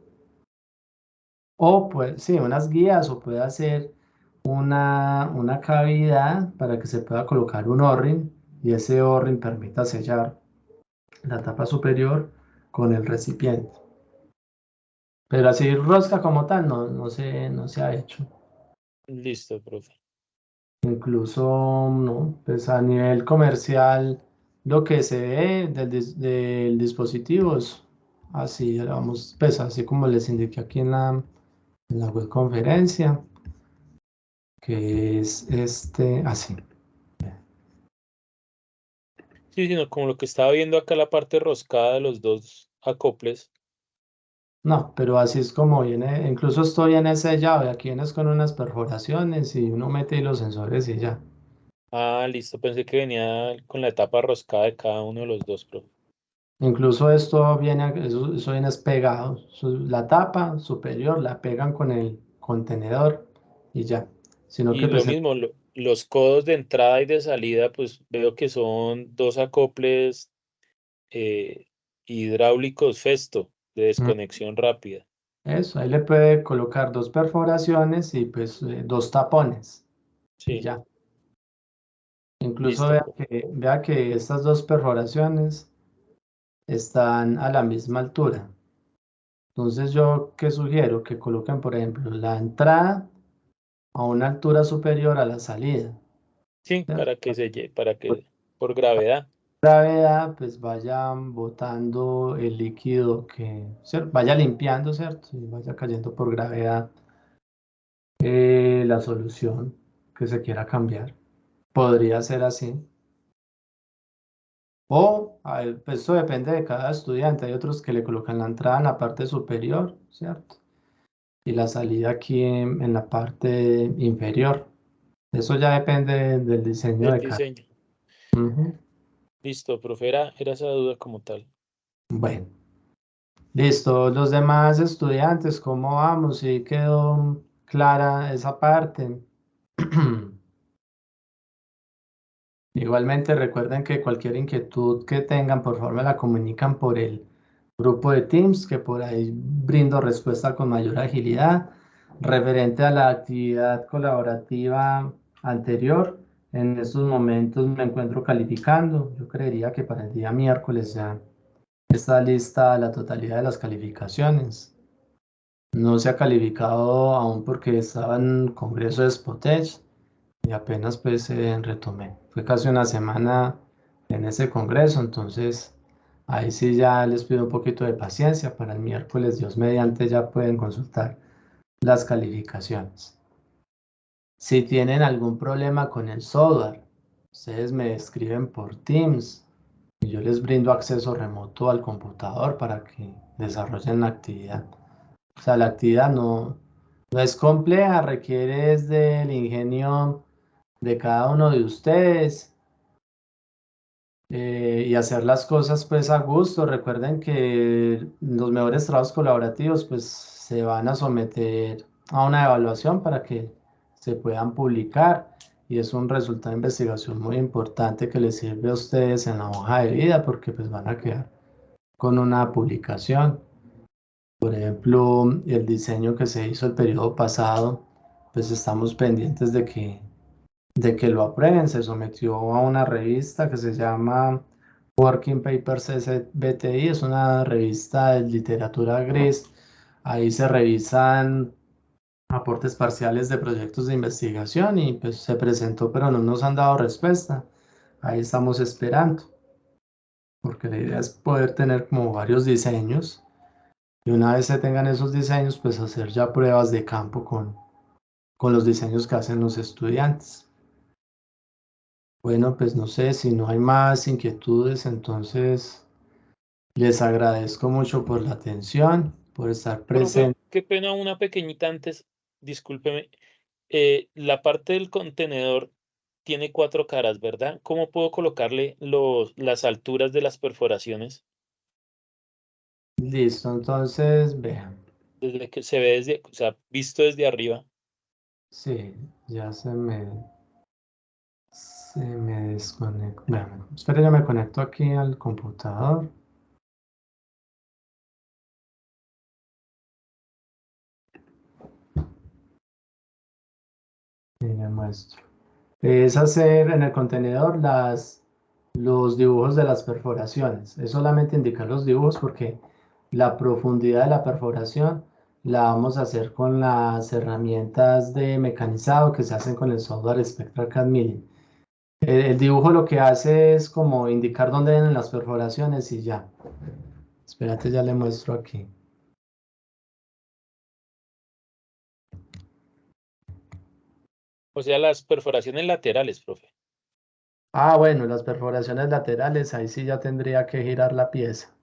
O pues sí, unas guías o puede hacer una cavidad para que se pueda colocar un O-ring y ese O-ring permita sellar la tapa superior con el recipiente. Pero así rosca como tal no se ha hecho. Listo, profe. Incluso no, pues a nivel comercial lo que se ve del dispositivo es así, vamos, pues así como les indiqué aquí en la web conferencia, que es así. Sí, sino como lo que estaba viendo acá la parte roscada de los dos acoples. No, pero así es como viene, incluso estoy en ese llave, aquí vienes con unas perforaciones y uno mete ahí los sensores y ya. Ah, listo, pensé que venía con la etapa roscada de cada uno de los dos, profe. Incluso esto viene, eso viene es pegado, la tapa superior la pegan con el contenedor y ya. Sino que Y lo pues mismo, los codos de entrada y de salida, pues veo que son dos acoples eh, hidráulicos Festo de mm, desconexión rápida. eso, ahí le puede colocar 2 perforaciones y pues 2 tapones y Sí, ya. Incluso listo, profe. vea que estas 2 perforaciones están a la misma altura. Entonces yo, ¿qué sugiero? Que coloquen, por ejemplo, la entrada a una altura superior a la salida. Sí, ¿Cierto? para que para que por gravedad. Gravedad, pues vaya botando el líquido ¿cierto? Vaya limpiando, ¿cierto? Y vaya cayendo por gravedad la solución que se quiera cambiar. Podría ser así. O, pues eso depende de cada estudiante. Hay otros que le colocan la entrada en la parte superior, ¿cierto? Y la salida aquí en la parte inferior. Eso ya depende del diseño Del de cada. diseño. Ujú. Listo, profe, era esa duda como tal. Bueno, listo. Los demás estudiantes, ¿cómo vamos? ¿Sí quedó clara esa parte? Igualmente recuerden que cualquier inquietud que tengan, por favor me la comunican por el grupo de Teams, que por ahí brindo respuesta con mayor agilidad. Referente a la actividad colaborativa anterior, en estos momentos me encuentro calificando. Yo creería que para el día miércoles ya está lista la totalidad de las calificaciones. No se ha calificado aún porque estaba en Congreso de Spotech y apenas pues retomé. Fue casi una semana en ese congreso, entonces ahí sí ya les pido un poquito de paciencia. Para el miércoles, Dios mediante, ya pueden consultar las calificaciones. Si tienen algún problema con el software, ustedes me escriben por Teams y yo les brindo acceso remoto al computador para que desarrollen la actividad. O sea, la actividad no es compleja, requiere es del ingenio de cada uno de ustedes y hacer las cosas pues a gusto. Recuerden que los mejores trabajos colaborativos pues se van a someter a una evaluación para que se puedan publicar y es un resultado de investigación muy importante que les sirve a ustedes en la hoja de vida porque pues van a quedar con una publicación. Por ejemplo, el diseño que se hizo el periodo pasado, pues estamos pendientes de que lo aprueben. Se sometió a una revista que se llama Working Papers SBTI, es una revista de literatura gris. Ahí se revisan aportes parciales de proyectos de investigación y pues se presentó, pero no nos han dado respuesta. Ahí estamos esperando, porque la idea es poder tener como varios diseños y una vez se tengan esos diseños, pues hacer ya pruebas de campo con los diseños que hacen los estudiantes. Bueno, pues no sé, si no hay más inquietudes, entonces les agradezco mucho por la atención, por estar Profe, presente. qué pena, una pequeñita antes, discúlpeme. La parte del contenedor tiene 4 caras, ¿verdad? ¿Cómo puedo colocarle las alturas de las perforaciones? Listo, entonces vean. Desde que se ve desde, o sea, visto desde arriba. Sí, ya se me desconectó. Vean, espera, ya me conecto aquí al computador y le muestro. Es hacer en el contenedor los dibujos de las perforaciones. Es solamente indicar los dibujos porque la profundidad de la perforación la vamos a hacer con las herramientas de mecanizado que se hacen con el software SpectraCAD Milling. El dibujo lo que hace es como indicar dónde vienen las perforaciones y ya. Espérate, ya le muestro aquí. O sea, las perforaciones laterales, profe. Ah, bueno, las perforaciones laterales, ahí sí ya tendría que girar la pieza.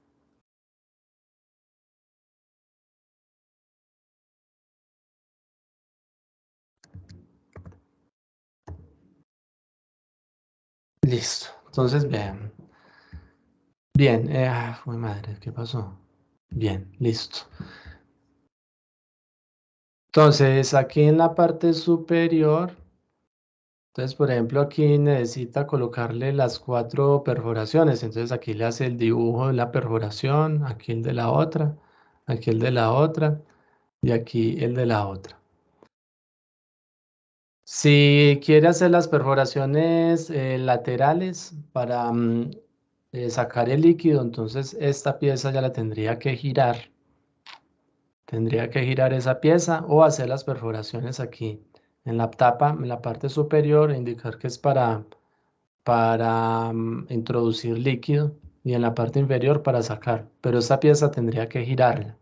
Listo. Entonces, vean. Bien, fue madre, ¿qué pasó? Bien, listo. Entonces, aquí en la parte superior, entonces, por ejemplo, aquí necesita colocarle las 4 perforaciones. Entonces, aquí le hace el dibujo de la perforación, aquí el de la otra, aquí el de la otra y aquí el de la otra. Si quiere hacer las perforaciones laterales para sacar el líquido, entonces esta pieza ya la tendría que girar. Tendría que girar esa pieza o hacer las perforaciones aquí en la tapa, en la parte superior, e indicar que es para introducir líquido y en la parte inferior para sacar. Pero esta pieza tendría que girarla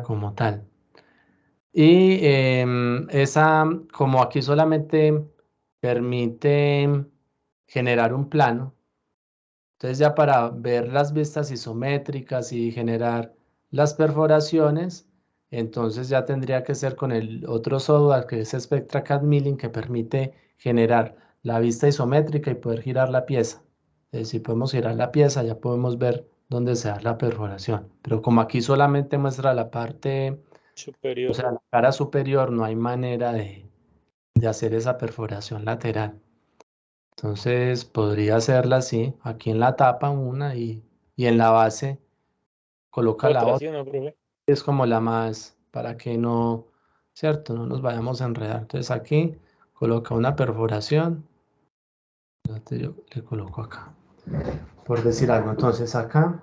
como tal. Y esa, como aquí solamente permite generar un plano, entonces ya para ver las vistas isométricas y generar las perforaciones, entonces ya tendría que ser con el otro software que es SpectraCAD Milling que permite generar la vista isométrica y poder girar la pieza. Si podemos girar la pieza ya podemos ver dónde se da la perforación. Pero como aquí solamente muestra la parte, o Superior. sea, la cara superior, no hay manera de hacer esa perforación lateral. Entonces podría hacerla así, aquí en la tapa una y en la base coloca la Otra, otra, ¿sí o no, profe? es como la más, para que no, ¿cierto? No nos vayamos a enredar. Entonces aquí coloca una perforación, espérate, yo le coloco acá, por decir algo. Entonces acá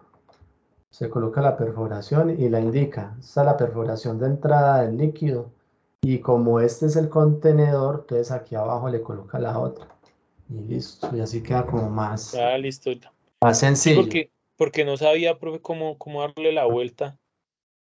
se coloca la perforación y la indica. Esta es la perforación de entrada del líquido y como este es el contenedor, entonces aquí abajo le coloca la otra. Y listo, y así queda como Ah, listo. más Sí, sencillo. porque no sabía, profe, cómo darle la vuelta.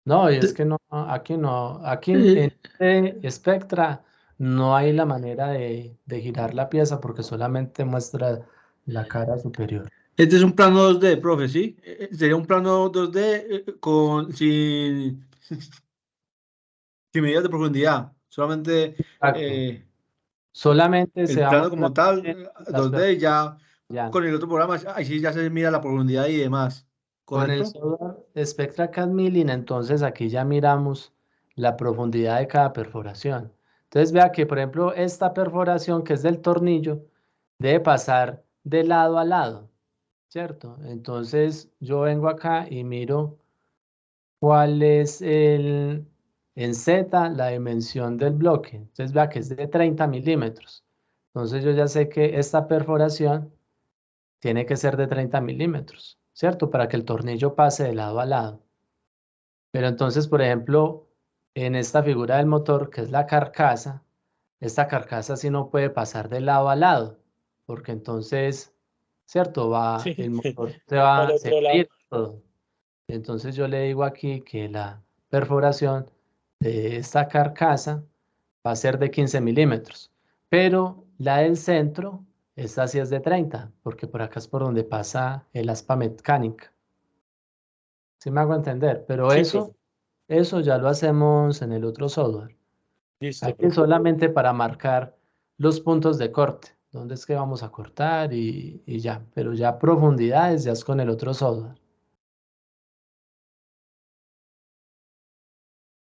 No, y es De- que no, aquí en eh, Spectra no hay la manera de girar la pieza porque solamente muestra la cara superior. Este es un plano 2D, profe, ¿sí? Sería un plano 2D sin medidas de profundidad. Solamente Exacto. eh, Solamente El se va a plano como mostrar tal, las 2D, ya ya. con el otro programa, ahí sí ya se mira la profundidad y demás, Con el ¿correcto? software Spectra CAD Milling, entonces aquí ya miramos la profundidad de cada perforación. Entonces vea que, por ejemplo, esta perforación que es del tornillo debe pasar de lado a lado, ¿cierto? Entonces yo vengo acá y miro cuál es en Z la dimensión del bloque. Entonces vea que es de 30 milímetros. Entonces yo ya sé que esta perforación tiene que ser de 30 milímetros, ¿cierto? Para que el tornillo pase de lado a lado. Pero entonces, por ejemplo, en esta figura del motor, que es la carcasa, esta carcasa sí no puede pasar de lado a lado, porque entonces, ¿cierto? Sí, El motor para el se va otro a lado. ir todo. Entonces yo le digo aquí que la perforación de esta carcasa va a ser de 15 milímetros, pero la del centro, esta sí es de 30, porque por acá es por donde pasa el aspa mecánica. ¿Sí me hago entender? Pero Sí, profe. eso ya lo hacemos en el otro software. Listo, Aquí profe. solamente para marcar los puntos de corte, dónde es que vamos a cortar y ya, pero ya profundidades ya es con el otro software.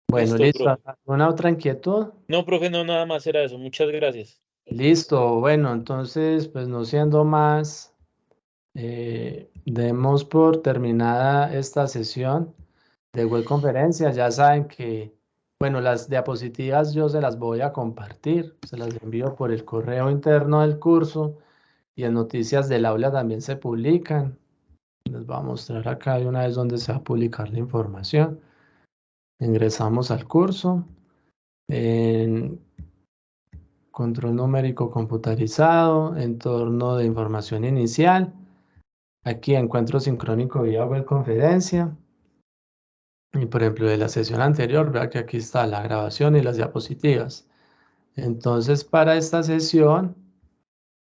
Bueno, Listo, listo. profe. ¿Alguna otra inquietud? No, profe, no, nada más era eso. Muchas gracias. Listo, bueno, entonces, pues no siendo más, demos por terminada esta sesión de web conferencia. Ya saben que, bueno, las diapositivas yo se las voy a compartir, se las envío por el correo interno del curso y en noticias del aula también se publican. Les voy a mostrar acá de una vez donde se va a publicar la información. Ingresamos al curso. En control numérico computarizado, entorno de información inicial. Aquí encuentro sincrónico vía web conferencia. Y por ejemplo, de la sesión anterior, vea que aquí está la grabación y las diapositivas. Entonces, para esta sesión,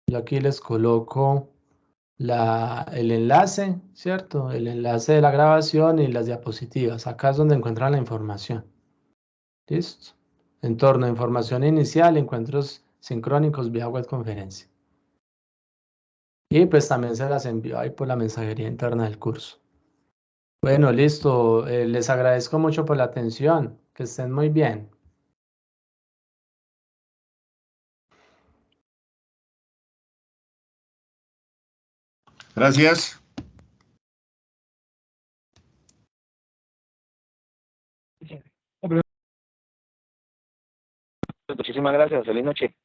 yo aquí les coloco el enlace, ¿cierto? El enlace de la grabación y las diapositivas. Acá es donde encuentran la información. ¿Listo? Entorno de información inicial, encuentros sincrónicos vía web conferencia. Y pues también se las envío ahí por la mensajería interna del curso. Bueno, listo. Les agradezco mucho por la atención. Que estén muy bien. Gracias. Muchísimas gracias. Feliz noche.